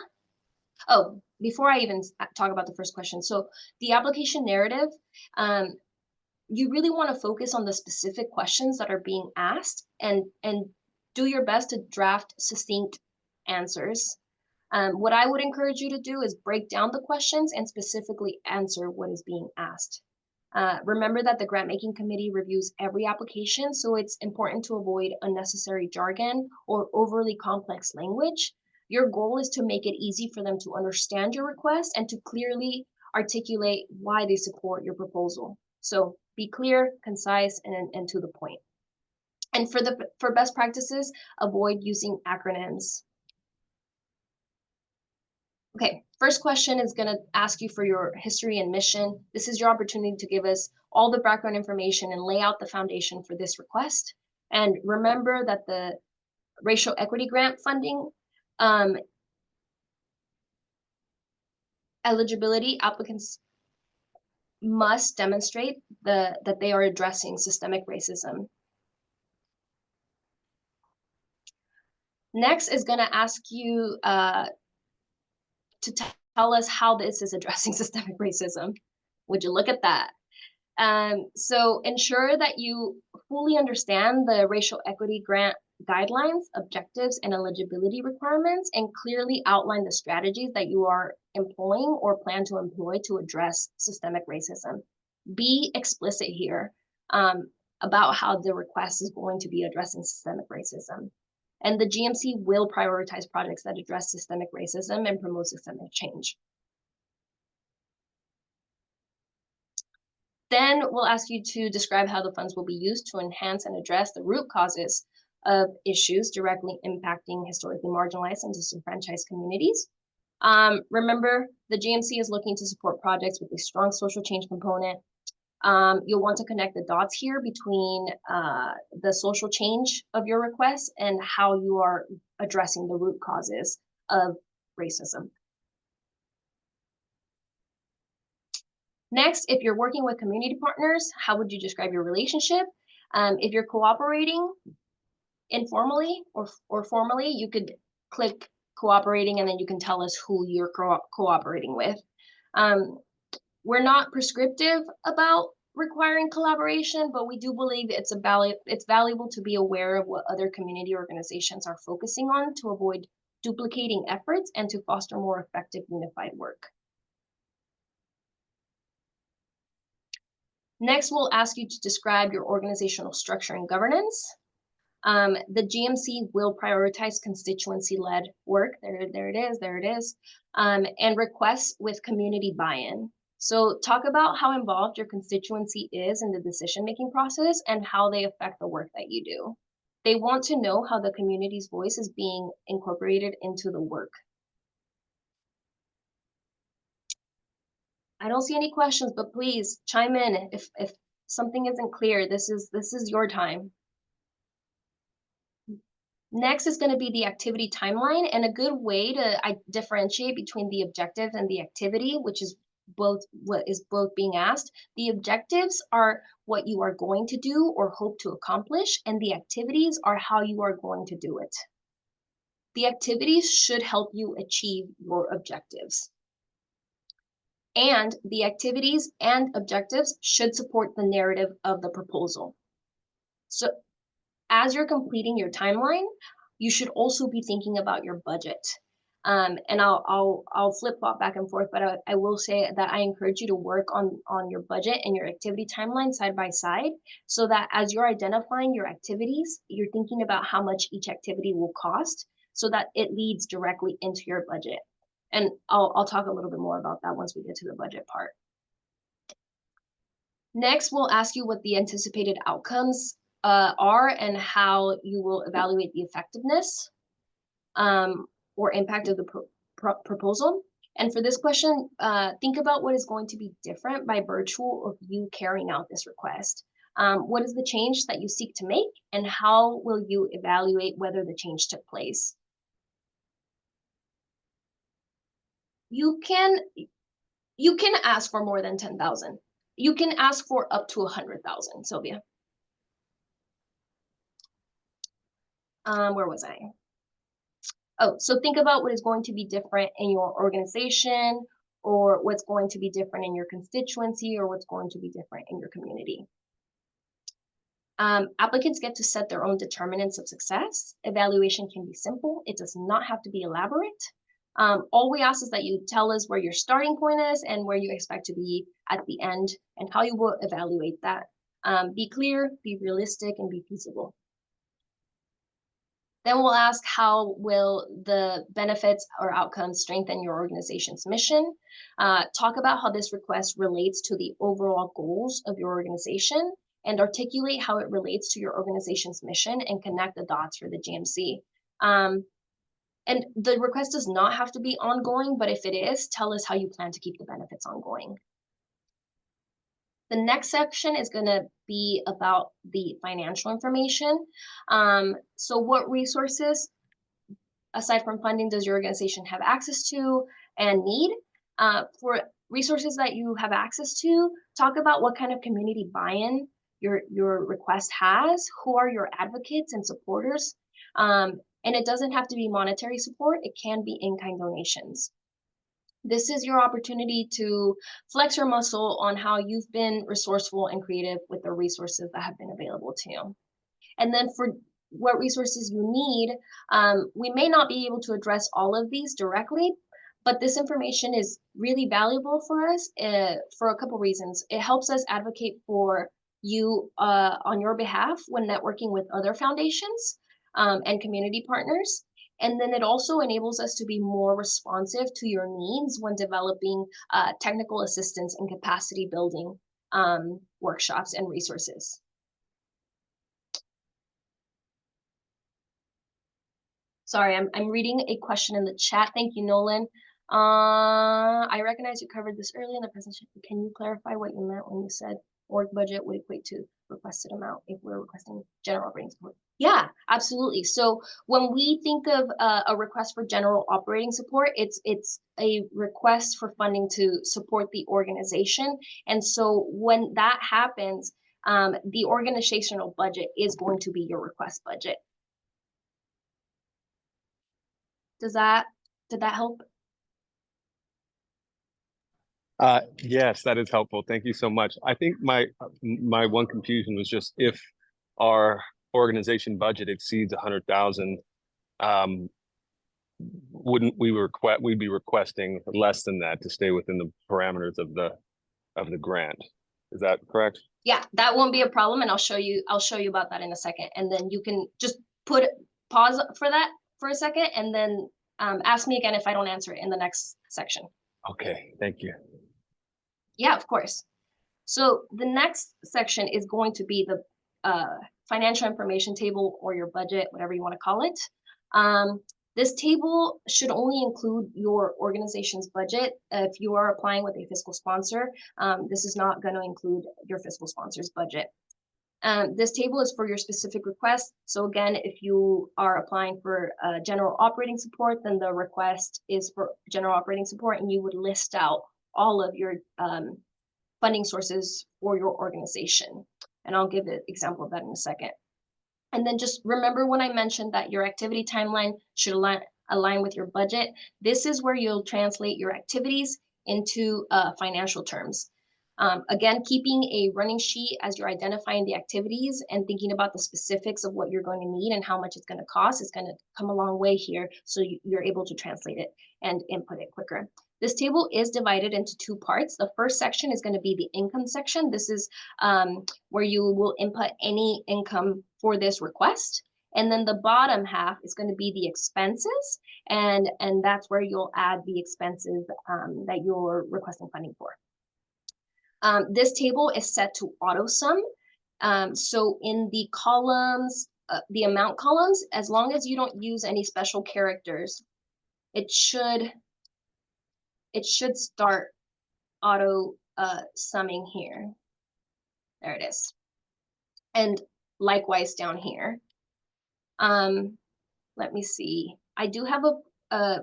oh, before I even talk about the first question, so the application narrative, you really want to focus on the specific questions that are being asked and do your best to draft succinct answers. What I would encourage you to do is break down the questions and specifically answer what is being asked. Remember that the grant making committee reviews every application, so it's important to avoid unnecessary jargon or overly complex language. Your goal is to make it easy for them to understand your request and to clearly articulate why they support your proposal. So Be clear, concise, and to the point. And for best practices, avoid using acronyms. Okay, first question is going to ask you for your history and mission. This is your opportunity to give us all the background information and lay out the foundation for this request. And remember that the racial equity grant funding eligibility applicants must demonstrate that they are addressing systemic racism. Next is going to ask you to tell us how this is addressing systemic racism. Would you look at that? So ensure that you fully understand the racial equity grant guidelines, objectives, and eligibility requirements, and clearly outline the strategies that you are employing or plan to employ to address systemic racism. Be explicit here about how the request is going to be addressing systemic racism. And the GMC will prioritize projects that address systemic racism and promote systemic change. Then we'll ask you to describe how the funds will be used to enhance and address the root causes of issues directly impacting historically marginalized and disenfranchised communities. Remember, the GMC is looking to support projects with a strong social change component. You'll want to connect the dots here between the social change of your request and how you are addressing the root causes of racism. Next, if you're working with community partners, how would you describe your relationship? If you're cooperating informally or formally, you could click cooperating and then you can tell us who you're cooperating with. We're not prescriptive about requiring collaboration, but we do believe it's valuable to be aware of what other community organizations are focusing on to avoid duplicating efforts and to foster more effective unified work. Next, we'll ask you to describe your organizational structure and governance. The GMC will prioritize constituency-led work, there it is, and requests with community buy-in. So talk about how involved your constituency is in the decision-making process and how they affect the work that you do. They want to know how the community's voice is being incorporated into the work. I don't see any questions, but please chime in if something isn't clear. This is your time. Next is going to be the activity timeline, and a good way to differentiate between the objectives and the activity, which is both being asked. The objectives are what you are going to do or hope to accomplish, and the activities are how you are going to do it. The activities should help you achieve your objectives. And the activities and objectives should support the narrative of the proposal. So as you're completing your timeline, you should also be thinking about your budget. And I'll flip-flop back and forth, but I will say that I encourage you to work on your budget and your activity timeline side by side, so that as you're identifying your activities, you're thinking about how much each activity will cost, so that it leads directly into your budget. And I'll talk a little bit more about that once we get to the budget part. Next, we'll ask you what the anticipated outcomes are and how you will evaluate the effectiveness or impact of the proposal. And for this question, think about what is going to be different by virtue of you carrying out this request. What is the change that you seek to make, and how will you evaluate whether the change took place? You can ask for more than 10,000. You can ask for up to 100,000, Sylvia. Where was I? Oh, so think about what is going to be different in your organization, or what's going to be different in your constituency, or what's going to be different in your community. Applicants get to set their own determinants of success. Evaluation can be simple. It does not have to be elaborate. All we ask is that you tell us where your starting point is and where you expect to be at the end and how you will evaluate that. Be clear, be realistic, and be feasible. Then we'll ask, how will the benefits or outcomes strengthen your organization's mission? Talk about how this request relates to the overall goals of your organization, and articulate how it relates to your organization's mission, and connect the dots for the GMC. And the request does not have to be ongoing, but if it is, tell us how you plan to keep the benefits ongoing. The next section is going to be about the financial information. So what resources, aside from funding, does your organization have access to and need? For resources that you have access to, talk about what kind of community buy-in your request has, who are your advocates and supporters. And it doesn't have to be monetary support, it can be in-kind donations. This is your opportunity to flex your muscle on how you've been resourceful and creative with the resources that have been available to you. And then for what resources you need, we may not be able to address all of these directly, but this information is really valuable for us for a couple reasons. It helps us advocate for you on your behalf when networking with other foundations and community partners. And then it also enables us to be more responsive to your needs when developing technical assistance and capacity building workshops and resources. Sorry, I'm reading a question in the chat. Thank you, Nolan. I recognize you covered this earlier in the presentation. Can you clarify what you meant when you said org budget would equate to requested amount if we're requesting general operating support? Yeah, absolutely. So when we think of a request for general operating support, it's a request for funding to support the organization. And so when that happens, the organizational budget is going to be your request budget. Did that help? Yes, that is helpful. Thank you so much. I think my one confusion was just if our organization budget exceeds 100,000, wouldn't we'd be requesting less than that to stay within the parameters of the grant. Is that correct? Yeah, that won't be a problem, and I'll show you about that in a second, and then you can just pause for that for a second, and then ask me again if I don't answer it in the next section. Okay, thank you. Yeah, of course. So the next section is going to be the financial information table, or your budget, whatever you want to call it. This table should only include your organization's budget. If you are applying with a fiscal sponsor, this is not going to include your fiscal sponsor's budget. This table is for your specific request. So again, if you are applying for general operating support, then the request is for general operating support, and you would list out all of your funding sources for your organization. And I'll give an example of that in a second. And then just remember when I mentioned that your activity timeline should align with your budget. This is where you'll translate your activities into financial terms. Again, keeping a running sheet as you're identifying the activities and thinking about the specifics of what you're going to need and how much it's going to cost is going to come a long way here, so you're able to translate it and input it quicker. This table is divided into two parts. The first section is going to be the income section. This is where you will input any income for this request. And then the bottom half is going to be the expenses, and that's where you'll add the expenses that you're requesting funding for. This table is set to auto sum. So in the columns, the amount columns, as long as you don't use any special characters, it should start auto summing here. There it is. And likewise down here. Let me see. I do have a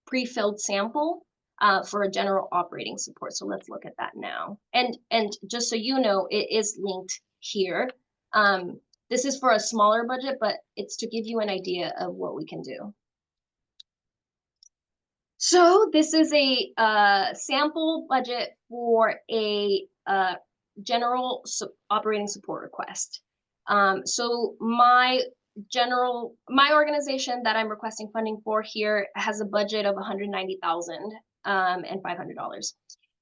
pre-filled sample for a general operating support. So let's look at that now. And just so you know, it is linked here. This is for a smaller budget, but it's to give you an idea of what we can do. So this is a sample budget for a general operating support request. So my organization that I'm requesting funding for here has a budget of $190,500.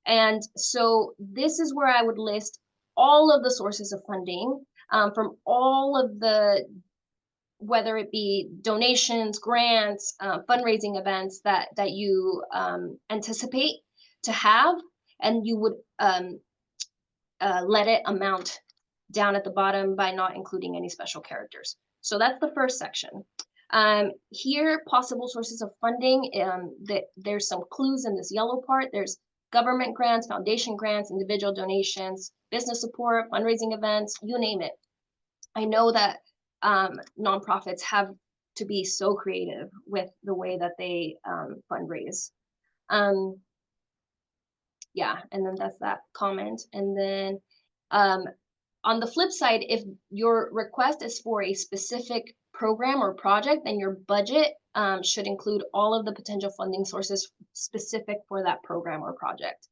And so this is where I would list all of the sources of funding from all of the whether it be donations, grants, fundraising events that you anticipate to have, and you would let it amount down at the bottom by not including any special characters. So that's the first section. Here, possible sources of funding, there's some clues in this yellow part. There's government grants, foundation grants, individual donations, business support, fundraising events, you name it. I know that nonprofits have to be so creative with the way that they fundraise. Yeah, and then that's that comment. And then on the flip side, if your request is for a specific program or project, then your budget should include all of the potential funding sources specific for that program or project.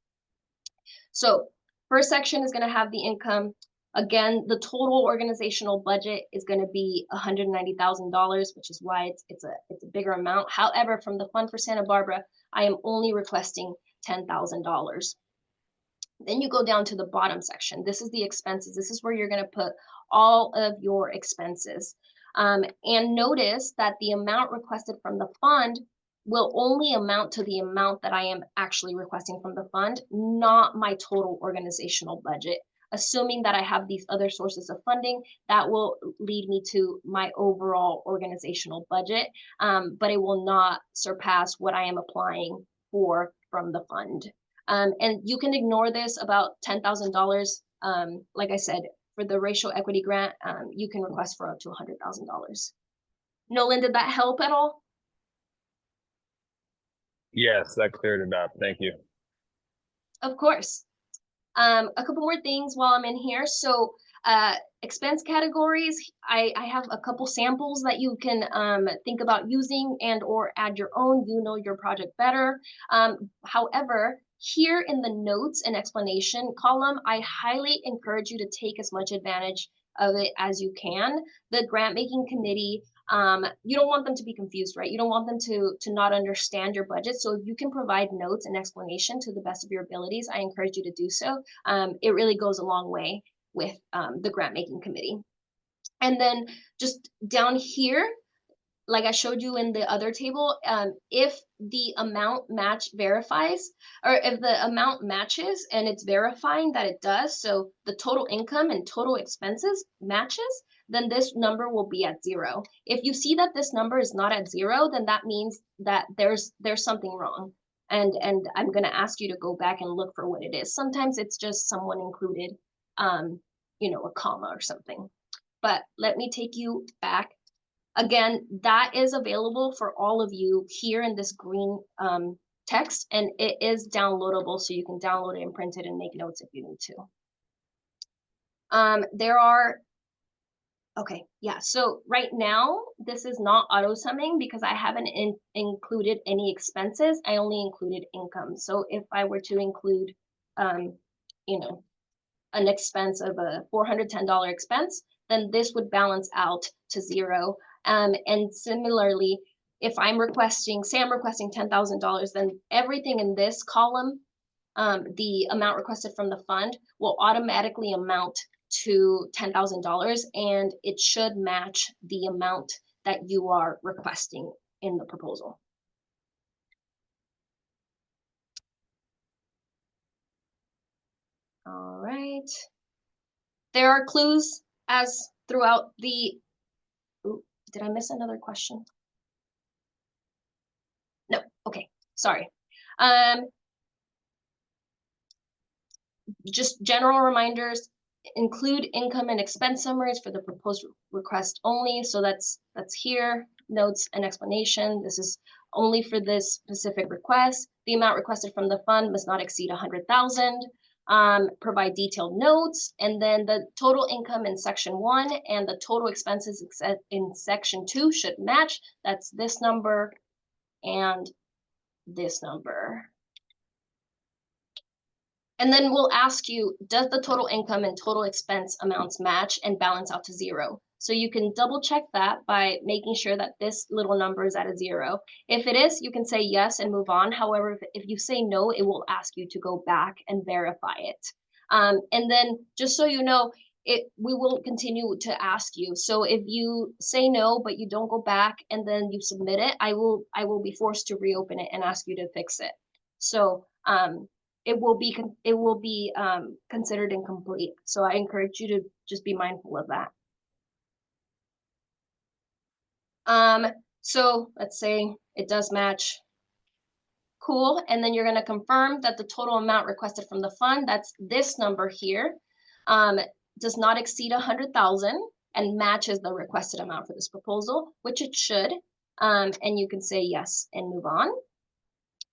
So first section is going to have the income. Again, the total organizational budget is going to be $190,000, which is why it's a bigger amount. However, from the Fund for Santa Barbara, I am only requesting $10,000. Then you go down to the bottom section. This is the expenses. This is where you're going to put all of your expenses. And notice that the amount requested from the fund will only amount to the amount that I am actually requesting from the fund, not my total organizational budget. Assuming that I have these other sources of funding, that will lead me to my overall organizational budget, but it will not surpass what I am applying for from the fund. And you can ignore this about $10,000. Like I said, for the racial equity grant, you can request for up to $100,000. Nolan, did that help at all? Yes, that cleared it up. Thank you. Of course. A couple more things while I'm in here. So expense categories, I have a couple samples that you can think about using and or add your own. You know your project better. However, here in the notes and explanation column, I highly encourage you to take as much advantage of it as you can. The grant making committee, you don't want them to be confused, right? You don't want them to not understand your budget. So if you can provide notes and explanation to the best of your abilities, I encourage you to do so. It really goes a long way with the grant making committee. And then just down here, like I showed you in the other table, if the amount match verifies, or if the amount matches and it's verifying that it does, so the total income and total expenses matches, then this number will be at 0. If you see that this number is not at 0, then that means that there's something wrong. And I'm going to ask you to go back and look for what it is. Sometimes it's just someone included, you know, a comma or something. But let me take you back. Again, that is available for all of you here in this green text, and it is downloadable, so you can download it and print it and make notes if you need to. There are, okay, yeah, so right now, this is not auto-summing because I haven't included any expenses. I only included income. So if I were to include, you know, an expense of a $410 expense, then this would balance out to 0. And similarly, if I'm requesting, say I'm requesting $10,000, then everything in this column, the amount requested from the fund will automatically amount to $10,000, and it should match the amount that you are requesting in the proposal. All right. There are clues as throughout the, ooh, did I miss another question? No, okay, sorry. Just general reminders, include income and expense summaries for the proposed request only. So that's here, notes and explanation. This is only for this specific request. The amount requested from the fund must not exceed 100,000. Provide detailed notes, and then the total income in section 1 and the total expenses in section 2 should match. That's this number and this number. And then we'll ask you, does the total income and total expense amounts match and balance out to 0? So you can double check that by making sure that this little number is at a 0. If it is, you can say yes and move on. However, if you say no, it will ask you to go back and verify it. And then just so you know, we will continue to ask you. So if you say no, but you don't go back and then you submit it, I will be forced to reopen it and ask you to fix it. So it will be considered incomplete. So I encourage you to just be mindful of that. So let's say it does match. Cool. And then you're going to confirm that the total amount requested from the fund, that's this number here, does not exceed 100,000 and matches the requested amount for this proposal, which it should. And you can say yes and move on.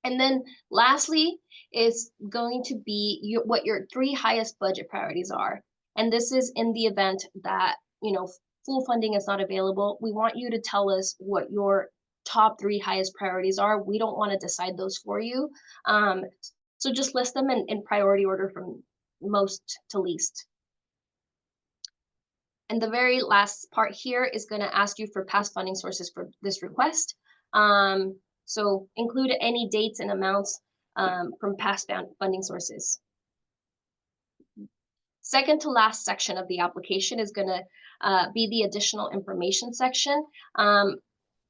And then lastly is going to be what your 3 highest budget priorities are. And this is in the event that, full funding is not available. We want you to tell us what your top 3 highest priorities are. We don't want to decide those for you. So just list them in priority order from most to least. And the very last part here is going to ask you for past funding sources for this request. So include any dates and amounts from past funding sources. Second to last section of the application is going to be the additional information section.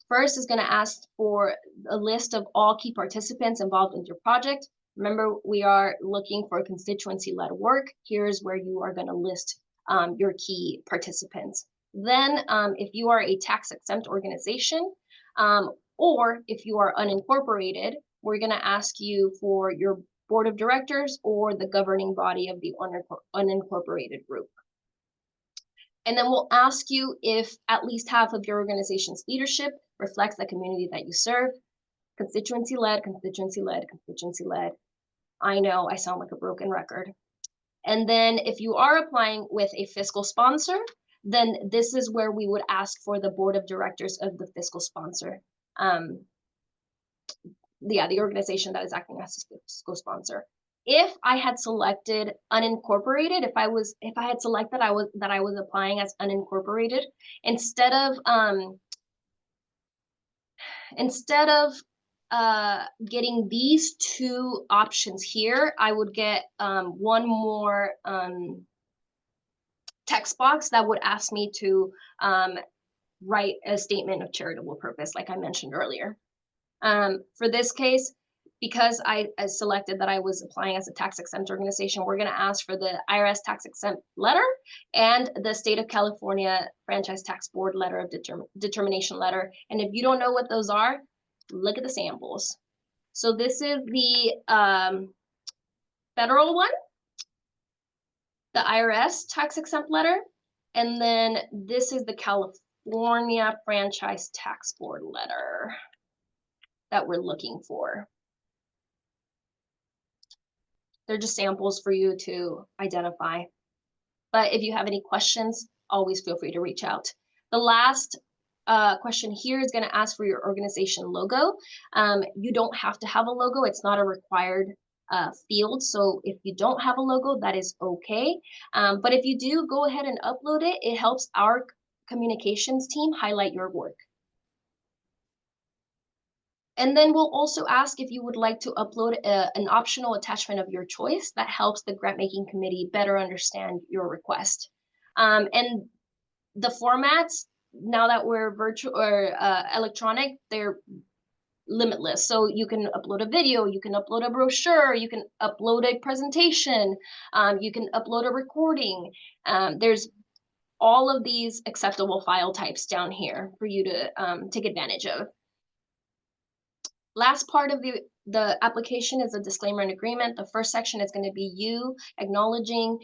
First is going to ask for a list of all key participants involved in your project. Remember, we are looking for constituency-led work. Here's where you are going to list your key participants. Then, if you are a tax-exempt organization, or if you are unincorporated, we're going to ask you for your board of directors or the governing body of the unincorporated group. And then we'll ask you if at least half of your organization's leadership reflects the community that you serve. Constituency-led, constituency-led, constituency-led. I know I sound like a broken record. And then if you are applying with a fiscal sponsor, then this is where we would ask for the board of directors of the fiscal sponsor. The organization that is acting as a fiscal sponsor. If I had selected unincorporated, if I had selected that I was applying as unincorporated, instead of getting these 2 options here, I would get one more text box that would ask me to write a statement of charitable purpose, like I mentioned earlier. For this case, because I selected that I was applying as a tax-exempt organization, we're going to ask for the IRS tax-exempt letter and the State of California Franchise Tax Board letter of determination letter. And if you don't know what those are, look at the samples. So this is the federal one, the IRS tax-exempt letter, and then this is the California Franchise Tax Board letter that we're looking for. They're just samples for you to identify. But if you have any questions, always feel free to reach out. The last question here is going to ask for your organization logo. You don't have to have a logo. It's not a required field. So if you don't have a logo, that is okay. But if you do, go ahead and upload it. It helps our communications team highlight your work. And then we'll also ask if you would like to upload an optional attachment of your choice that helps the grant making committee better understand your request. And the formats, now that we're virtual or electronic, they're limitless. So you can upload a video, you can upload a brochure, you can upload a presentation, you can upload a recording. There's all of these acceptable file types down here for you to take advantage of. Last part of the application is a disclaimer and agreement. The first section is going to be you acknowledging,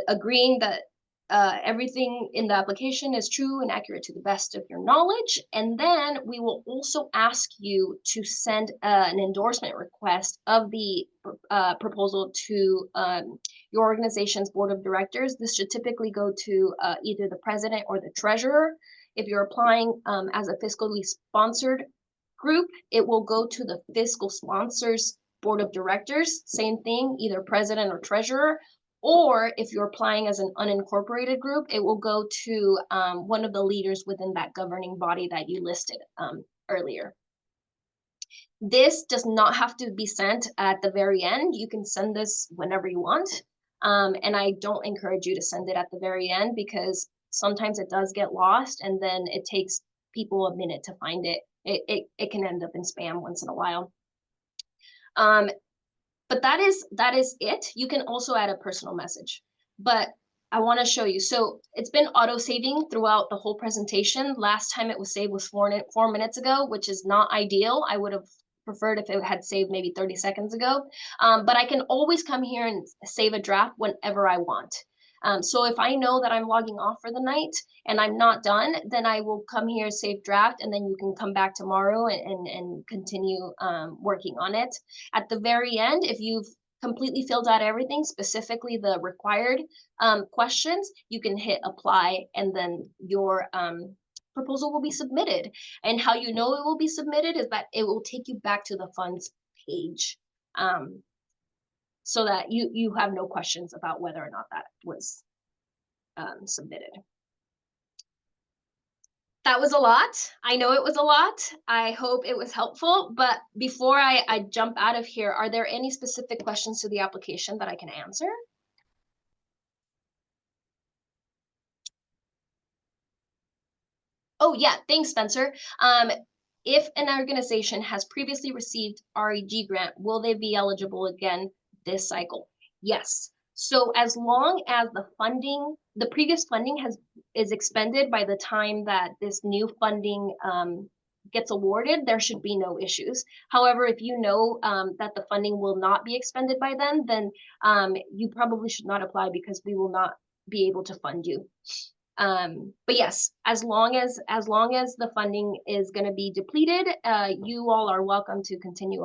agreeing that everything in the application is true and accurate to the best of your knowledge. And then we will also ask you to send an endorsement request of the proposal to your organization's board of directors. This should typically go to either the president or the treasurer. If you're applying as a fiscally sponsored group, it will go to the fiscal sponsors board of directors, same thing, either president or treasurer. Or if you're applying as an unincorporated group, it will go to one of the leaders within that governing body that you listed earlier. This does not have to be sent at the very end. You can send this whenever you want. And I don't encourage you to send it at the very end, because sometimes it does get lost, and then it takes people a minute to find it. It can end up in spam once in a while. But that is it. You can also add a personal message, but I want to show you. So it's been auto saving throughout the whole presentation. Last time it was saved was 4 minutes ago, which is not ideal. I would have preferred if it had saved maybe 30 seconds ago. But I can always come here and save a draft whenever I want. So if I know that I'm logging off for the night and I'm not done, then I will come here, save draft, and then you can come back tomorrow and continue working on it. At the very end, if you've completely filled out everything, specifically the required questions, you can hit apply, and then your proposal will be submitted. And how you know it will be submitted is that it will take you back to the funds page, so that you have no questions about whether or not that was submitted. That was a lot. I know it was a lot. I hope it was helpful. But before I jump out of here, are there any specific questions to the application that I can answer? Oh yeah, thanks, Spencer. If an organization has previously received REG grant, will they be eligible again this cycle? Yes. So as long as the previous funding is expended by the time that this new funding gets awarded, there should be no issues. However, if you know that the funding will not be expended by then you probably should not apply, because we will not be able to fund you. But yes, as long as the funding is going to be depleted, you all are welcome to continue